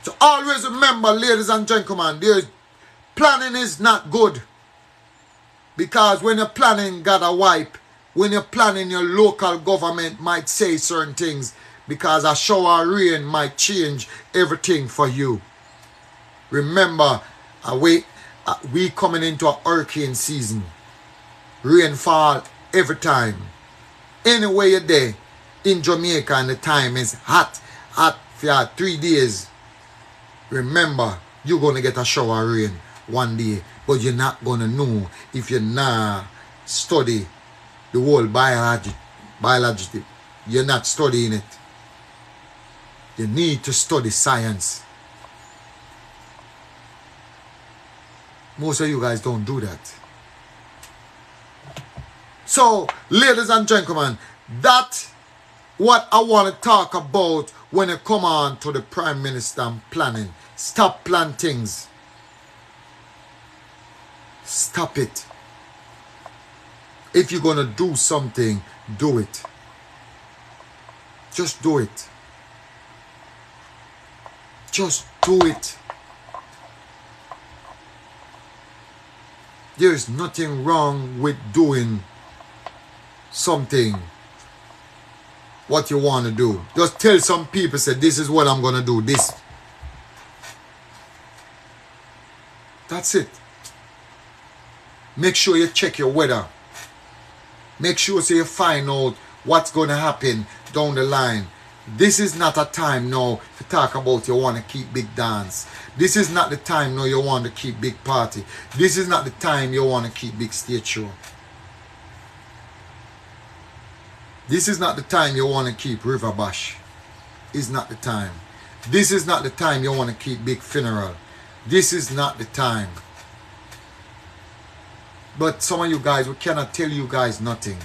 So always remember, ladies and gentlemen, planning is not good. Because when you're planning, got a wipe. When you're planning, your local government might say certain things. Because a shower of rain might change everything for you. Remember, we coming into a hurricane season. Rainfall every time. Anywhere you're there, in Jamaica, and the time is hot for 3 days. Remember, you're going to get a shower of rain one day. But you're not going to know if you not study the whole biology. You're not studying it. You need to study science. Most of you guys don't do that. So, ladies and gentlemen, that's what I want to talk about when it come on to the Prime Minister planning. Stop planning things. Stop it. If you're going to do something, do it. Just do it. Just do it. There's nothing wrong with doing something what you want to do. Just tell some people, say, this is what I'm going to do. This. That's it. Make sure you check your weather. Make sure so you find out what's going to happen down the line. This is not a time now to talk about you want to keep big dance. This is not the time now you want to keep big party. This is not the time you want to keep big stage show. This is not the time you want to keep river bash. It's not the time. This is not the time you want to keep big funeral. This is not the time. But some of you guys, we cannot tell you guys nothing.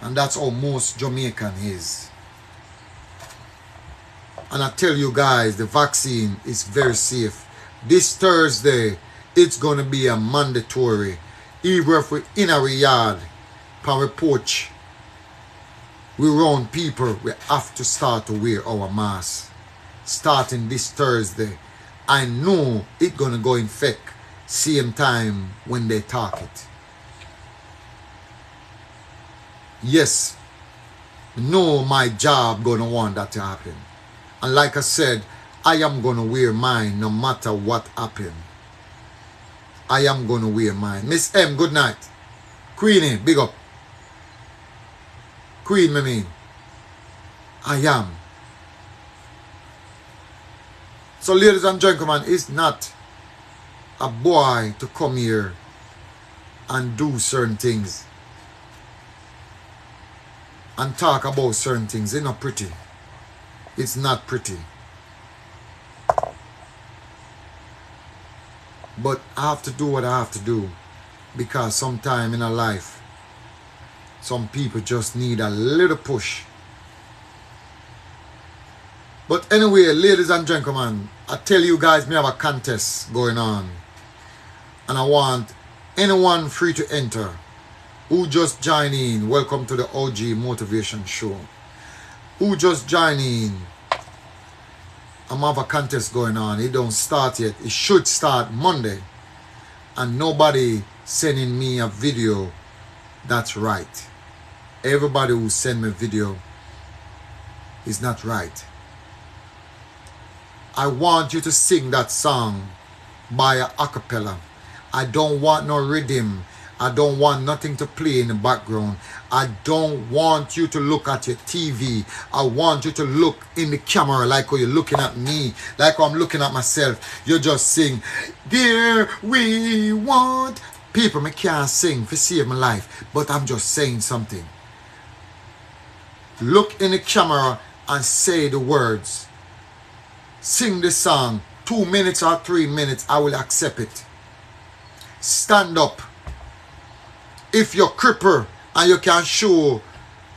And that's how most Jamaican is. And I tell you guys, the vaccine is very safe. This Thursday, it's going to be a mandatory. Even if we're in our yard, per report, we round people, we have to start to wear our mask. Starting this Thursday. I know it's going to go in effect same time when they talk it. Yes, know my job going to want that to happen. And like I said, I am going to wear mine no matter what happen. I am going to wear mine. Miss M, good night. Queenie, big up. Queen, I mean. I am. So ladies and gentlemen, it's not a boy to come here and do certain things and talk about certain things. It's not pretty. It's not pretty. But I have to do what I have to do because sometime in a life, some people just need a little push. But anyway, ladies and gentlemen, I tell you guys, me have a contest going on. And I want anyone free to enter. Who just join in, welcome to the OG Motivation Show. Who just join in, I'm have a contest going on. It don't start yet. It should start Monday. And nobody sending me a video that's right. Everybody who send me a video is not right. I want you to sing that song by a cappella. I don't want no rhythm. I don't want nothing to play in the background. I don't want you to look at your TV. I want you to look in the camera like how you're looking at me, like how I'm looking at myself. You just sing, dear, we want. People, me can't sing for save my life, but I'm just saying something. Look in the camera and say the words. Sing the song. 2 minutes or 3 minutes, I will accept it. Stand up. If you're crippled and you can show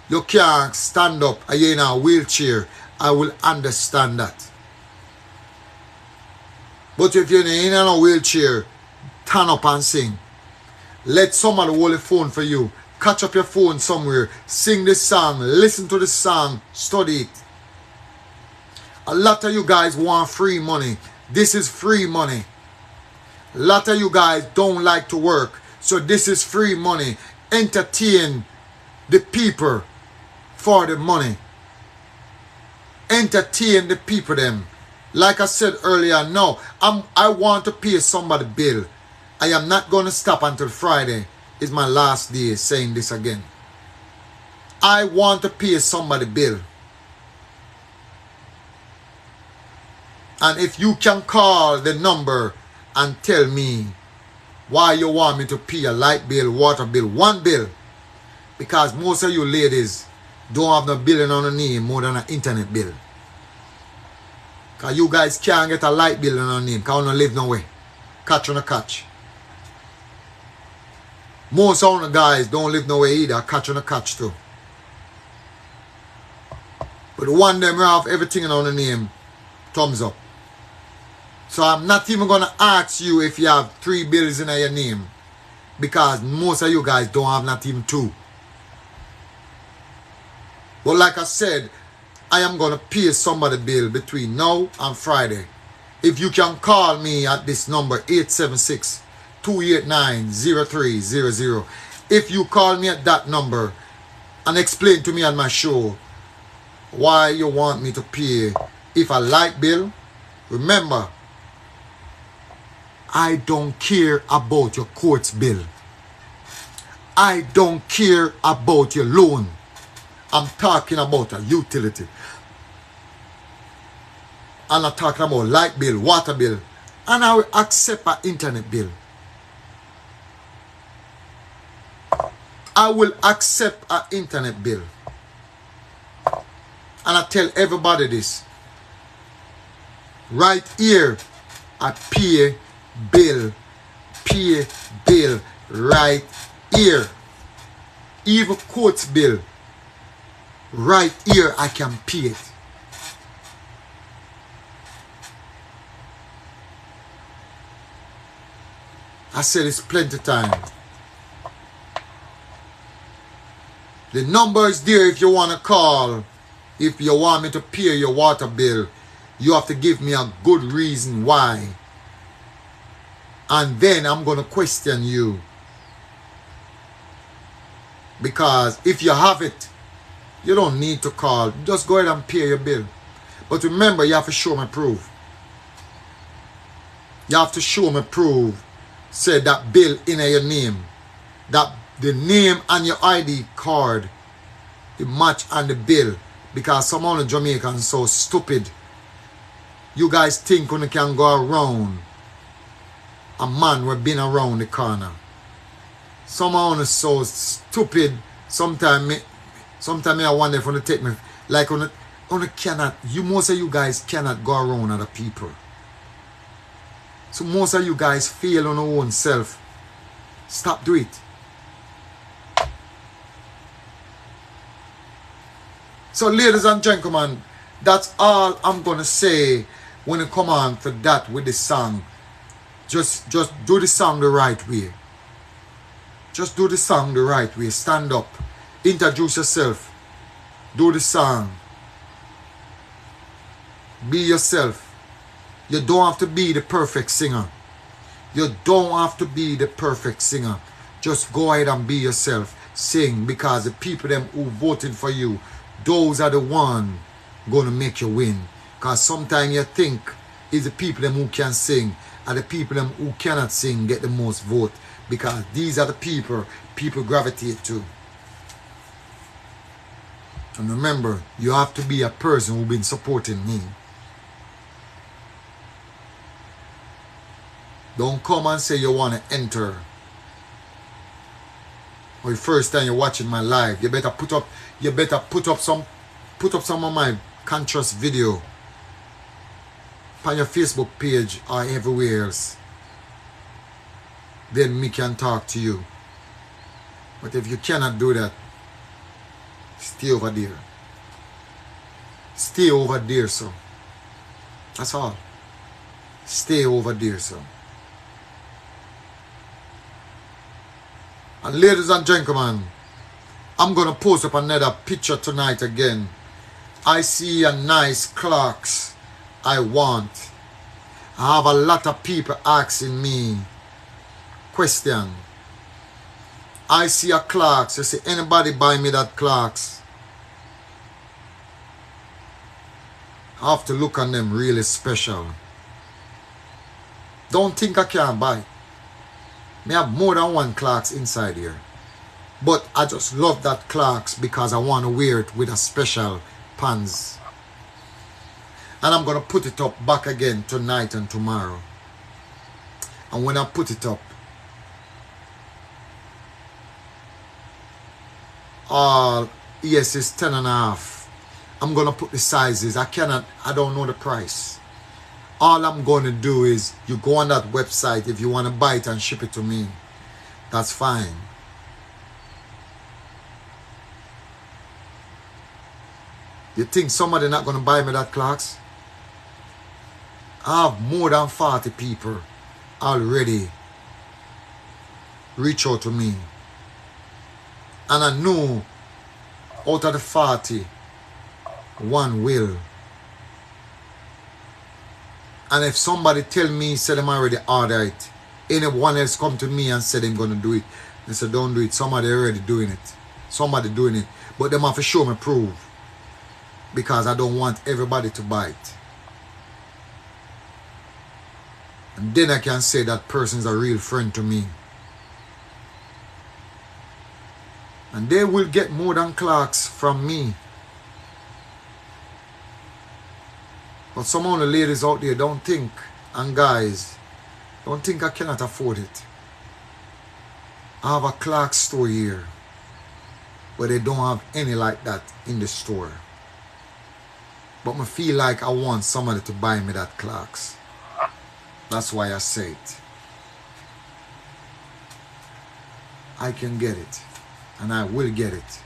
you can't stand up and you're in a wheelchair, I will understand that. But if you're in a wheelchair, turn up and sing. Let somebody hold the phone for you. Catch up your phone somewhere. Sing the song. Listen to the song. Study it. A lot of you guys want free money. This is free money. A lot of you guys don't like to work. So this is free money. Entertain the people for the money. Entertain the people them. Like I said earlier, no, I want to pay somebody bill. I am not going to stop until Friday. Is my last day saying this again. I want to pay somebody bill. And if you can call the number and tell me why you want me to pay a light bill, water bill, one bill. Because most of you ladies don't have no billing on the name more than an internet bill. Because you guys can't get a light bill on your name because you don't live nowhere. Catch on a catch. Most of the guys don't live nowhere either. Catch on a catch too. But the one them have everything on the name, thumbs up. So I'm not even going to ask you if you have 3 bills in your name. Because most of you guys don't have not even 2. But like I said, I am going to pay somebody bill between now and Friday. If you can call me at this number, 876-289-0300. If you call me at that number and explain to me on my show why you want me to pay if a light bill, remember, I don't care about your court's bill. I don't care about your loan. I'm talking about a utility. I'm not talking about light bill, water bill. And I will accept an internet bill. I will accept an internet bill. And I tell everybody this. Right here, I pay bill right here. Even court's bill right here, I can pay it. I said it's plenty time. The number is there if you want to call. If you want me to pay your water bill, you have to give me a good reason why. And then I'm going to question you. Because if you have it, you don't need to call. Just go ahead and pay your bill. But remember, you have to show me proof. You have to show me proof. Say that bill in your name. That the name and your ID card, the match and the bill. Because some of the Jamaicans so stupid. You guys think when you can go around a man who been around the corner. Some of them so stupid. Sometimes I wonder if they take me like on cannot. Most of you guys cannot go around other people. So most of you guys fail on your own self. Stop doing it. So ladies and gentlemen, That's all I'm gonna say when it come on for that with the song. Just do the song the right way. Just do the song the right way. Stand up. Introduce yourself. Do the song. Be yourself. You don't have to be the perfect singer. You don't have to be the perfect singer. Just go ahead and be yourself. Sing, because the people them who voted for you, those are the one gonna make you win. Because sometimes you think it's the people them who can sing and the people them who cannot sing get the most vote. Because these are the people gravitate to. And remember, you have to be a person who's been supporting me. Don't come and say you want to enter. Or the first time you're watching my live, you better put up some of my contrast video on your Facebook page or everywhere else. Then me can talk to you. But if you cannot do that, stay over there. Stay over there, so. That's all. Stay over there, so. And ladies and gentlemen, I'm going to post up another picture tonight again. I see a nice clocks I want. I have a lot of people asking me question. I see a clocks. You say, anybody buy me that clocks? I have to look on them really special. Don't think I can't buy. I have more than one clocks inside here. But I just love that clocks because I want to wear it with a special pants. And I'm going to put it up back again tonight and tomorrow. And when I put it up, yes, it's 10.5. I'm going to put the sizes. I don't know the price. All I'm going to do is, you go on that website. If you want to buy it and ship it to me, that's fine. You think somebody not going to buy me that clocks? I have more than 40 people already reach out to me. And I know out of the 40, one will. And if somebody tell me, say them already order it, anyone else come to me and say they're going to do it, they say don't do it. Somebody already doing it. Somebody doing it. But them have to show me proof. Because I don't want everybody to buy it. And then I can say that person's a real friend to me. And they will get more than clocks from me. But some of the ladies out there don't think, and guys, don't think I cannot afford it. I have a clock store here, but they don't have any like that in the store. But I feel like I want somebody to buy me that clocks. That's why I say it. I can get it. And I will get it.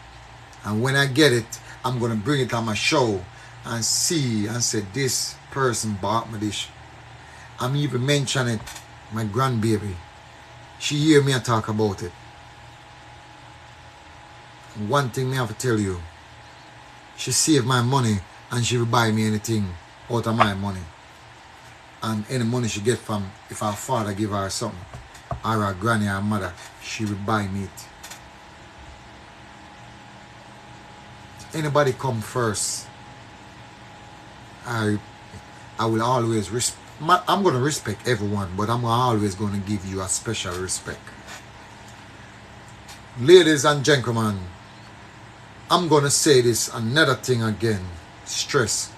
And when I get it, I'm going to bring it on my show and see and say, this person bought me this. I'm even mentioning my grandbaby. She hear me talk about it. One thing I have to tell you, she saved my money and she will buy me anything out of my money. And any money she get from, if her father give her something, or her granny or mother, she will buy me it. Anybody come first, I will always I'm going to respect everyone, but I'm always going to give you a special respect. Ladies and gentlemen, I'm going to say this another thing again. Stress.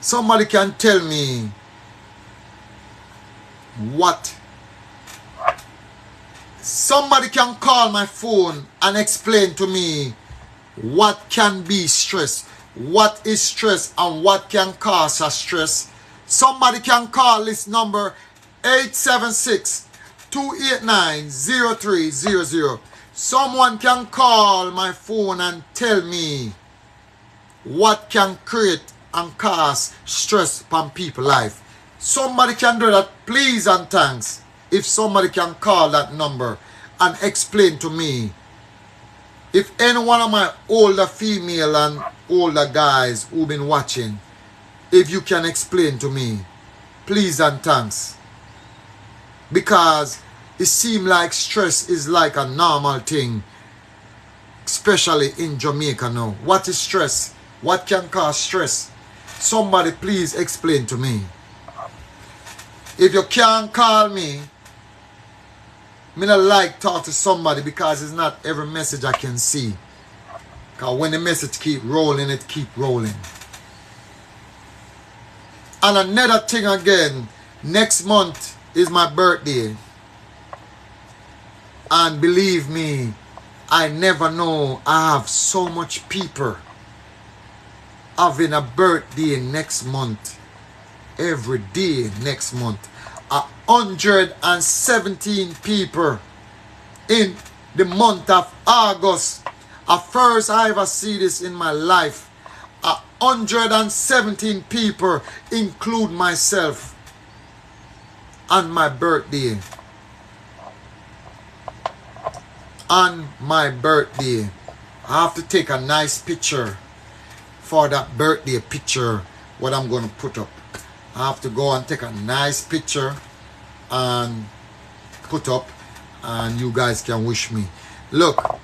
Somebody can tell me what. Somebody can call my phone and explain to me what can be stress, what is stress, and what can cause a stress. Somebody can call this number 876-289-0300. Someone can call my phone and tell me what can create and cause stress upon people's life. Somebody can do that, please and thanks. If somebody can call that number and explain to me. If any one of my older female and older guys who've been watching, if you can explain to me, please and thanks. Because it seems like stress is like a normal thing, especially in Jamaica now. What is stress? What can cause stress? Somebody please explain to me. If you can't call me, I don't like talk to somebody because it's not every message I can see. Because when the message keep rolling, it keep rolling. And another thing again, next month is my birthday. And believe me, I never know I have so much people having a birthday next month. Every day next month. 117 people in the month of August. At first I ever see this in my life. 117 people, include myself, on my birthday. On my birthday. I have to take a nice picture for that birthday picture, what I'm going to put up. I have to go and take a nice picture and put up, and you guys can wish me. Look,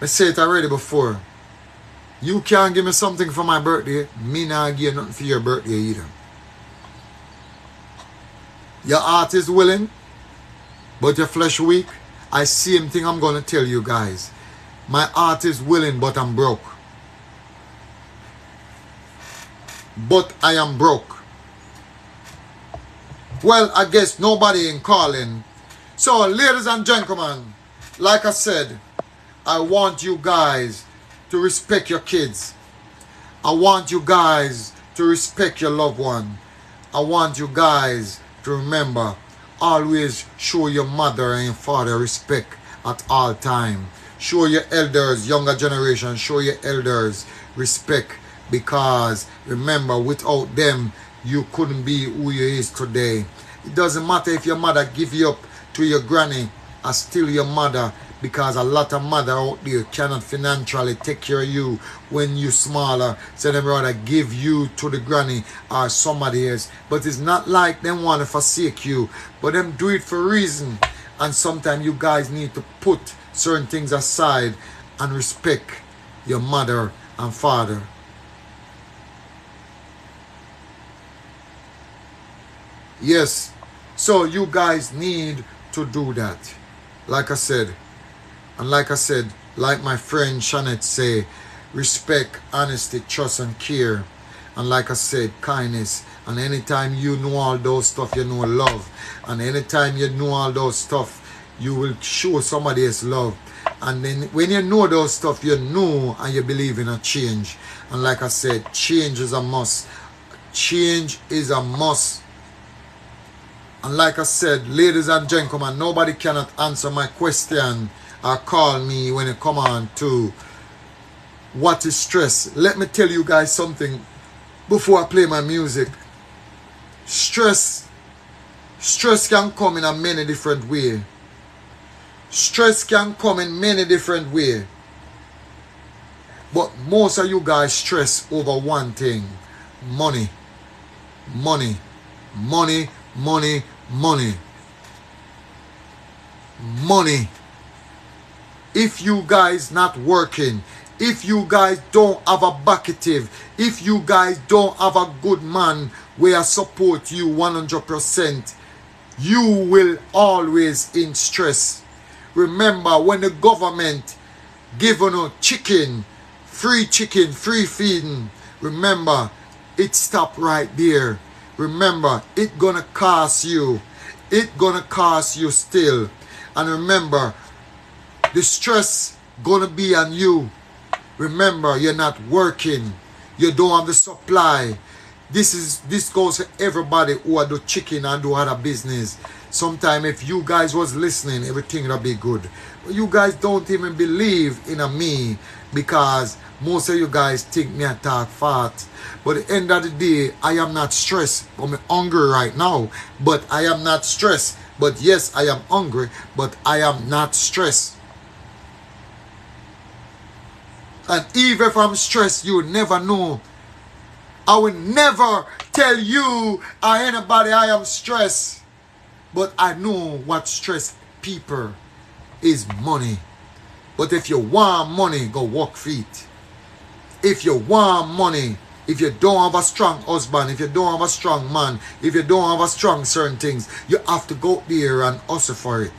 I said it already before. You can't give me something for my birthday. Me not give you nothing for your birthday either. Your heart is willing, but your flesh weak. I same thing I'm going to tell you guys. My heart is willing, but I'm broke. But I am broke. Well, I guess nobody ain't calling. So, ladies and gentlemen, like I said, I want you guys to respect your kids. I want you guys to respect your loved one. I want you guys to remember, always show your mother and your father respect at all time. Show your elders, younger generation, show your elders respect. Because remember, without them, you couldn't be who you is today. It doesn't matter if your mother give you up to your granny, or still your mother. Because a lot of mother out there cannot financially take care of you when you smaller. So they rather give you to the granny or somebody else. But it's not like them want to forsake you. But them do it for a reason. And sometimes you guys need to put certain things aside and respect your mother and father. Yes, so you guys need to do that. Like I said, like my friend Shanette say, respect, honesty, trust and care. And like I said, kindness. And anytime you know all those stuff, you know love. And anytime you know all those stuff, you will show somebody else love. And then when you know those stuff, you know and you believe in a change. And like I said, change is a must. Change is a must. And like I said, ladies and gentlemen, nobody cannot answer my question or call me when it come on to what is stress. Let me tell you guys something before I play my music. Stress can come in a many different ways. Stress can come in many different ways. But most of you guys stress over one thing. Money. Money. Money. Money. Money. Money. If you guys not working, if you guys don't have a backative, if you guys don't have a good man where support you 100%, you will always in stress. Remember, when the government giving you chicken, free feeding, remember, it stop right there. Remember, it gonna cost you. It gonna cost you still. And remember, the stress gonna be on you. Remember, you're not working. You don't have the supply. This goes for everybody who do chicken and do other business. Sometime if you guys was listening, everything would be good. But you guys don't even believe in a me because most of you guys think me a talk fat. But at the end of the day, I am not stressed. I'm hungry right now, but I am not stressed. But yes, I am hungry, but I am not stressed. And even if I'm stressed, you will never know. I will never tell you or anybody I am stressed. But I know what stress people is money. But if you want money, go work for it. If you want money, if you don't have a strong husband, if you don't have a strong man, if you don't have a strong certain things, you have to go there and hustle for it.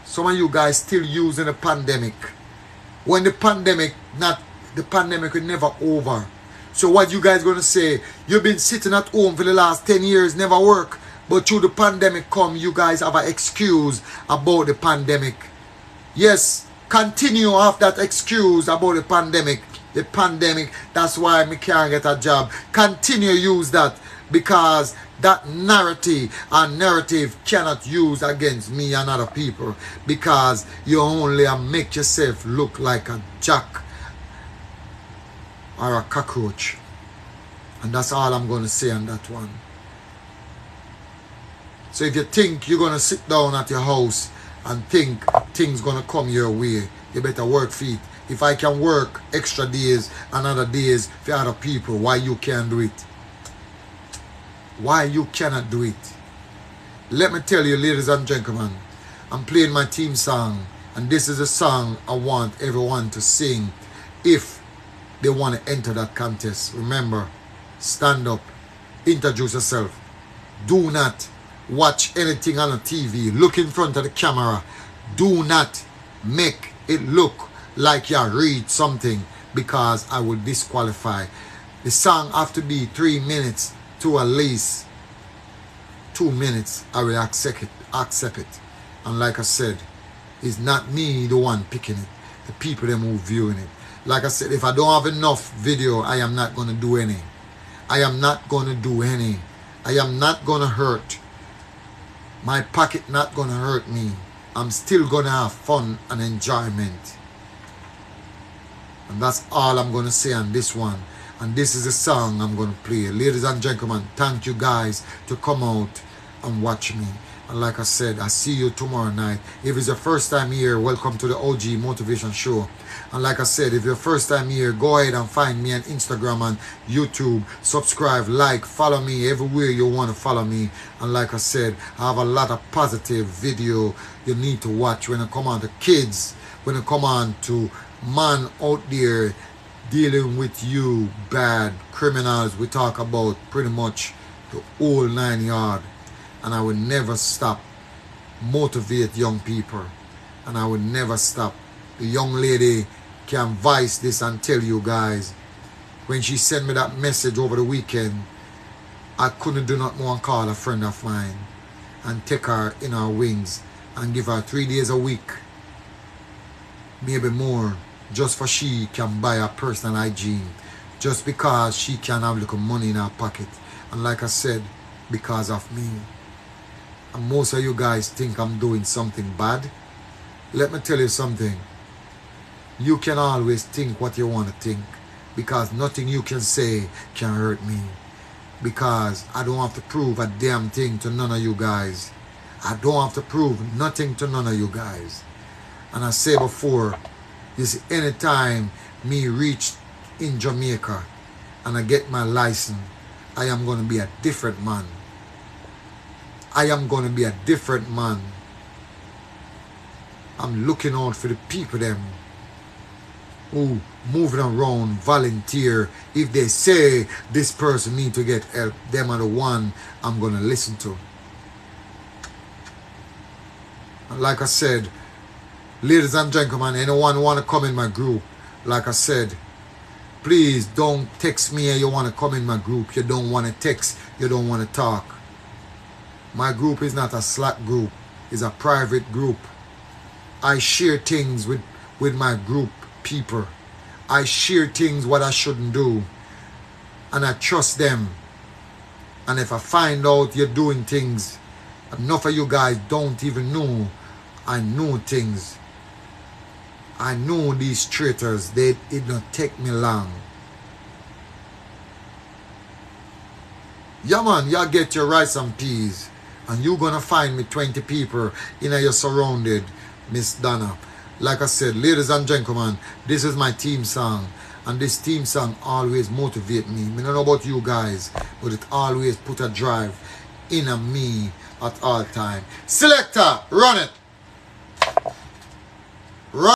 Some of you guys still using the pandemic. When the pandemic will never over. So what you guys gonna say? You've been sitting at home for the last 10 years, never work. But through the pandemic come, you guys have an excuse about the pandemic. Yes, continue off that excuse about the pandemic. The pandemic, that's why I can't get a job. Continue use that because that narrative cannot use against me and other people because you only make yourself look like a jack or a cockroach. And that's all I'm going to say on that one. So if you think you're going to sit down at your house and think things going to come your way, you better work for it. If I can work extra days and other days for other people, why you can't do it? Why you cannot do it? Let me tell you, ladies and gentlemen, I'm playing my theme song, and this is a song I want everyone to sing if they want to enter that contest. Remember, stand up, introduce yourself. Do not watch anything on the TV. Look in front of the camera. Do not make it look like you read something because I will disqualify. The song have to be 3 minutes to at least 2 minutes. I will accept it. And like I said, it's not me the one picking it. The people them who viewing it. Like I said, if I don't have enough video, I am not going to do any. I am not going to do any. I am not going to hurt. My pocket not going to hurt me. I'm still going to have fun and enjoyment. And that's all I'm going to say on this one. And this is a song I'm going to play. Ladies and gentlemen, thank you guys to come out and watch me. And like I said, I see you tomorrow night. If it's your first time here, welcome to the OG Motivation Show. And like I said, if you're first time here, go ahead and find me on Instagram and YouTube. Subscribe, like, follow me everywhere you want to follow me. And like I said, I have a lot of positive video you need to watch when I come on to kids, when I come on to man out there dealing with you bad criminals. We talk about pretty much the whole 9 yard. And I will never stop motivate young people. And I will never stop. The young lady can voice this and tell you guys, when she sent me that message over the weekend, I couldn't do not more than call a friend of mine and take her in her wings and give her 3 days a week, maybe more, just for she can buy a personal hygiene, just because she can have a little money in her pocket. And like I said, because of me. And most of you guys think I'm doing something bad. Let me tell you something. You can always think what you want to think, because nothing you can say can hurt me, because I don't have to prove a damn thing to none of you guys. I don't have to prove nothing to none of you guys. And I say before, you see, anytime me reach in Jamaica and I get my license, I am going to be a different man. I am going to be a different man. I'm looking out for the people them who moving around, volunteer. If they say this person need to get help, them are the one I'm going to listen to. And like I said, ladies and gentlemen, anyone want to come in my group, like I said, please don't text me and you want to come in my group. You don't want to text, you don't want to talk. My group is not a Slack group. It's a private group. I share things with my group people. I share things what I shouldn't do. And I trust them. And if I find out you're doing things, enough of you guys don't even know I know things. I know these traitors. It don't take me long. Yeah man, y'all get your rice and peas. And you gonna find me 20 people in your surrounded, Miss Donna. Like I said, ladies and gentlemen, this is my team song. And this team song always motivate me. I don't know about you guys, but it always put a drive in a me at all time. Selector, run it. Run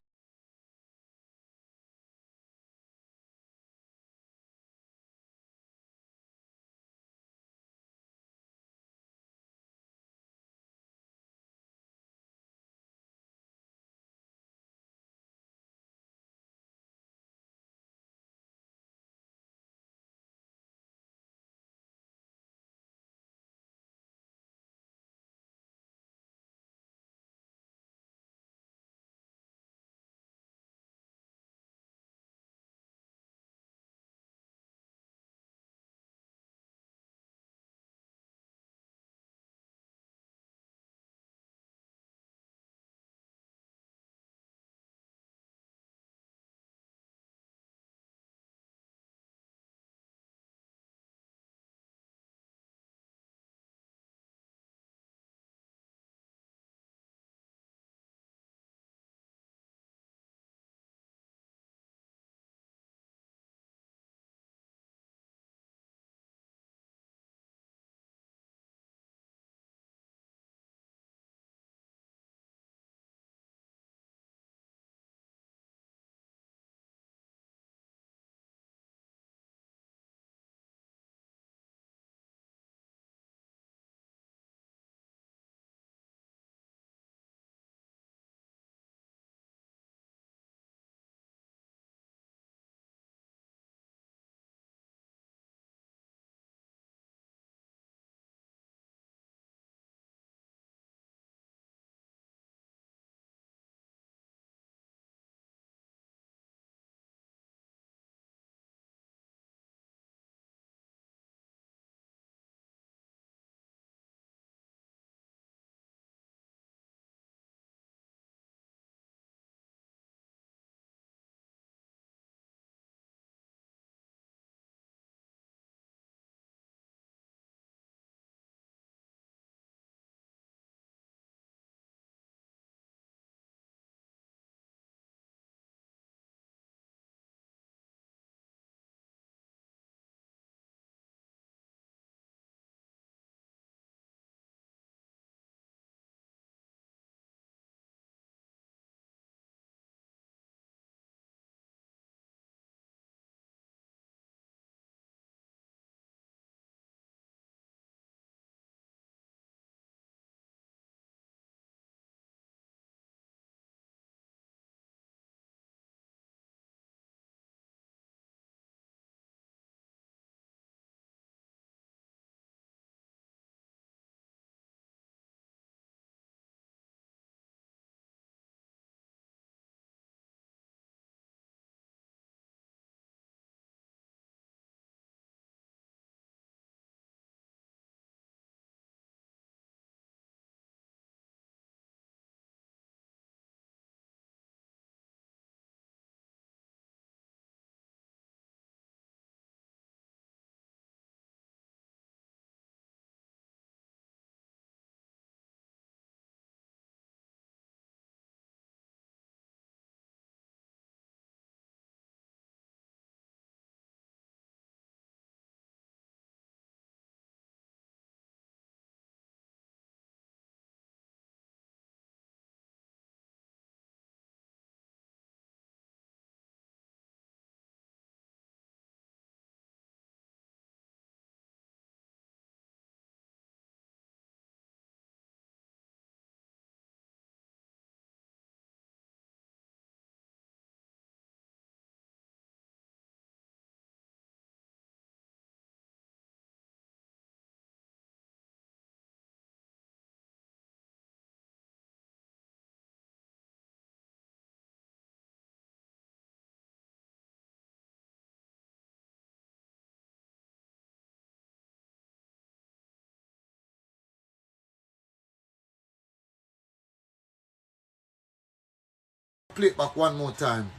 play it back one more time.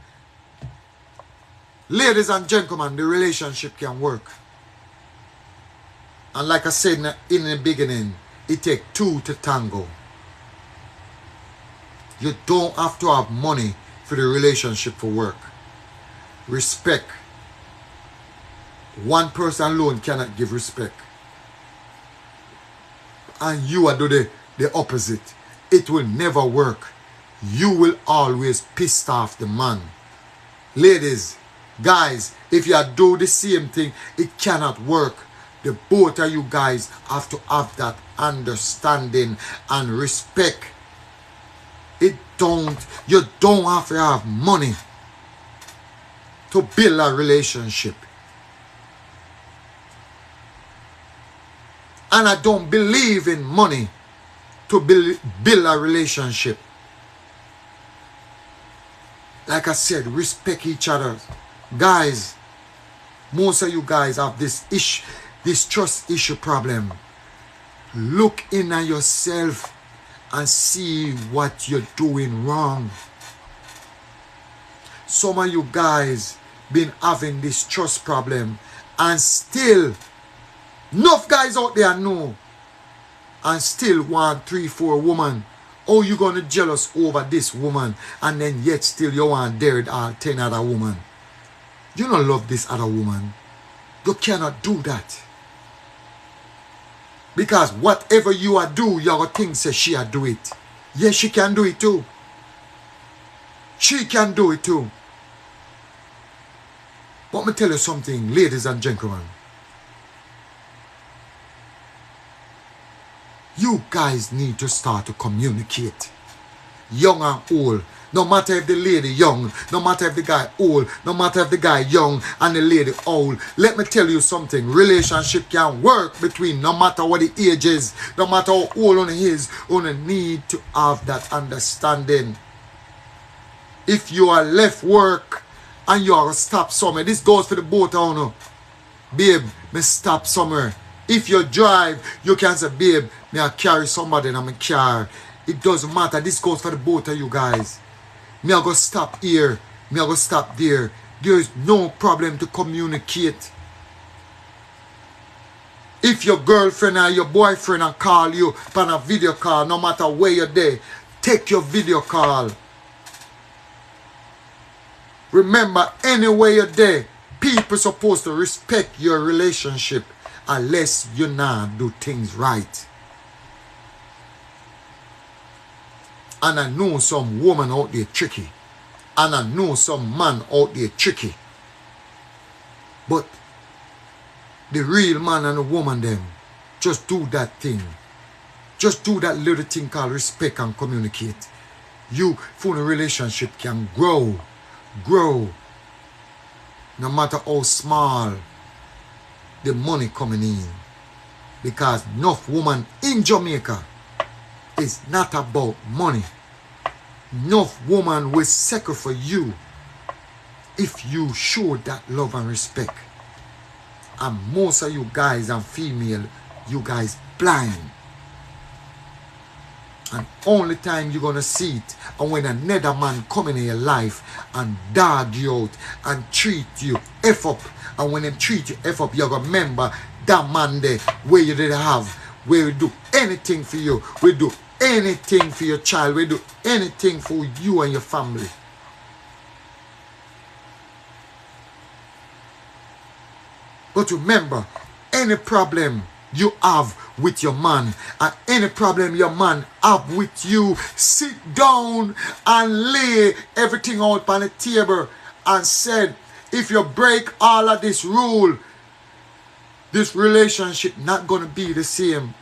Ladies and gentlemen, the relationship can work. And like I said in the beginning, it takes two to tango. You don't have to have money for the relationship to work. Respect. One person alone cannot give respect. And you are doing the opposite. It will never work. You will always piss off the man. Ladies, guys, if you do the same thing, it cannot work. The both of you guys have to have that understanding and respect. You don't have to have money to build a relationship. And I don't believe in money to build a relationship. Like I said, respect each other. Guys, most of you guys have this trust issue problem. Look in at yourself and see what you're doing wrong. Some of you guys been having this trust problem and still, enough guys out there know, and still want 3-4 women. Oh, you gonna jealous over this woman and then yet still you want dare 10 other women. You don't love this other woman. You cannot do that. Because whatever you are do, your thing says she do it. Yes, she can do it too. She can do it too. But let me tell you something, ladies and gentlemen. You guys need to start to communicate. Young and old. No matter if the lady young, no matter if the guy old, no matter if the guy young and the lady old. Let me tell you something. Relationship can work between no matter what the age is, no matter how old one is. Only need to have that understanding. If you are left work and you are stop somewhere, this goes for the both of you. Babe, me stop somewhere. If you drive, you can say, babe, me I carry somebody in my car. It doesn't matter. This goes for the both of you guys. Me I go stop here. Me I go stop there. There is no problem to communicate. If your girlfriend or your boyfriend and call you on a video call, no matter where you're there, take your video call. Remember, anywhere you're there, people supposed to respect your relationship unless you not do things right. And I know some woman out there tricky. And I know some man out there tricky. But the real man and the woman them, just do that thing. Just do that little thing called respect and communicate. You, for the relationship can grow. Grow. No matter how small the money coming in. Because enough woman in Jamaica is not about money. Enough woman will settle for you if you show that love and respect. And most of you guys and female, you guys blind. And only time you're gonna see it and when another man come in your life and dog you out and treat you F up. And when they treat you F up, you're gonna remember that man there where you did have, where we do anything for you. We do anything for your child. We do anything for you and your family. But remember, any problem you have with your man and any problem your man have with you, sit down and lay everything out on the table and said, if you break all of this rule, this relationship not going to be the same.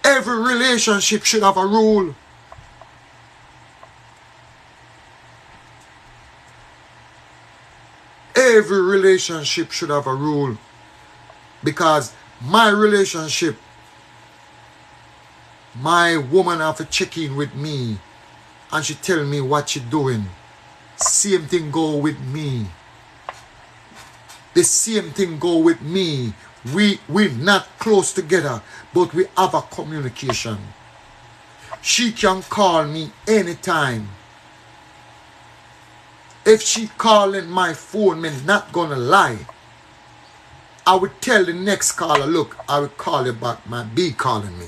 Every relationship should have a rule. Every relationship should have a rule. Because my relationship, my woman have to check in with me and she tell me what she doing. Same thing go with me. The same thing go with me. We're not close together, but we have a communication. She can call me anytime If she calling my phone, me not gonna lie. I would tell the next caller, look, I will call you back. My be calling me.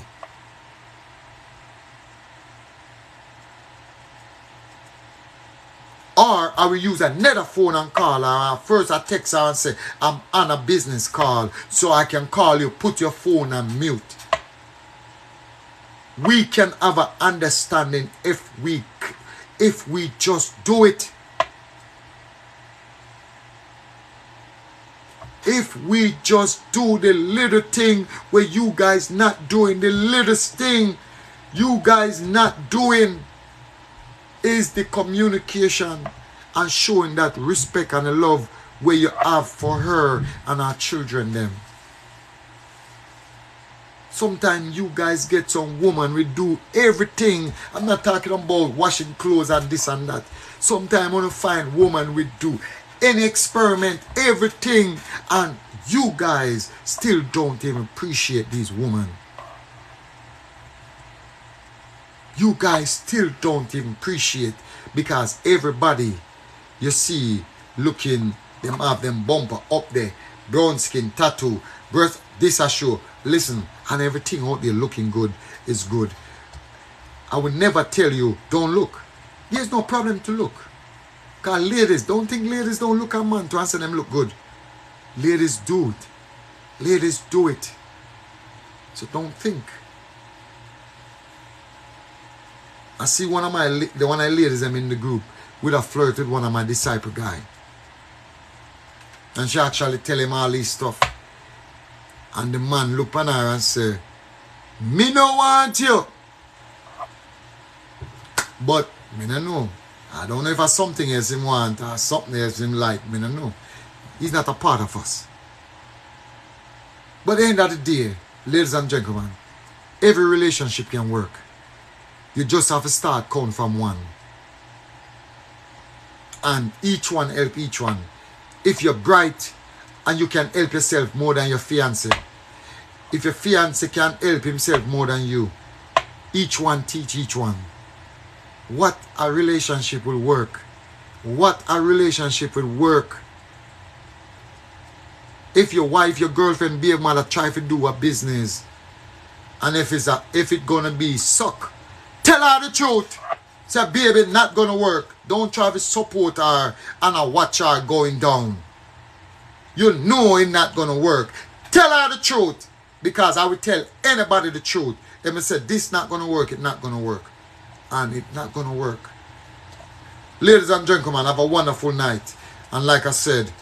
Or I will use another phone and call her. Or first I text her and say, I'm on a business call, so I can call you. Put your phone on mute. We can have an understanding if we just do it. If we just do the little thing where you guys not doing, the littlest thing you guys not doing is the communication and showing that respect and the love where you have for her and our children them. Sometimes you guys get some woman we do everything. I'm not talking about washing clothes and this and that. Sometimes when you find woman we do any experiment, everything, and you guys still don't even appreciate these women. You guys still don't even appreciate, because everybody you see looking, them have them bumper up there, brown skin, tattoo, breath, this I show. Listen, and everything out there looking good is good. I would never tell you don't look. There's no problem to look. Because ladies, don't think ladies don't look at man to answer them look good. Ladies do it. Ladies do it. So don't think. I see one of the ladies I'm in the group with a flirt with one of my disciple guy. And she actually tell him all this stuff. And the man look at her and say, me no want you. But me no know. I don't know if it's something else him want or something else him like. Me no know. He's not a part of us. But at the end of the day, ladies and gentlemen, every relationship can work. You just have to start count from one. And each one help each one. If you're bright and you can help yourself more than your fiancé. If your fiancé can help himself more than you. Each one teach each one. What a relationship will work. What a relationship will work. If your wife, your girlfriend, baby mother try to do a business, and if it gonna be suck, tell her the truth. Say, baby, not gonna work. Don't try to support her and watch her going down. You know it's not gonna work. Tell her the truth. Because I will tell anybody the truth. If I say this not gonna work, it's not gonna work. And it's not gonna work. Ladies and gentlemen, have a wonderful night. And like I said,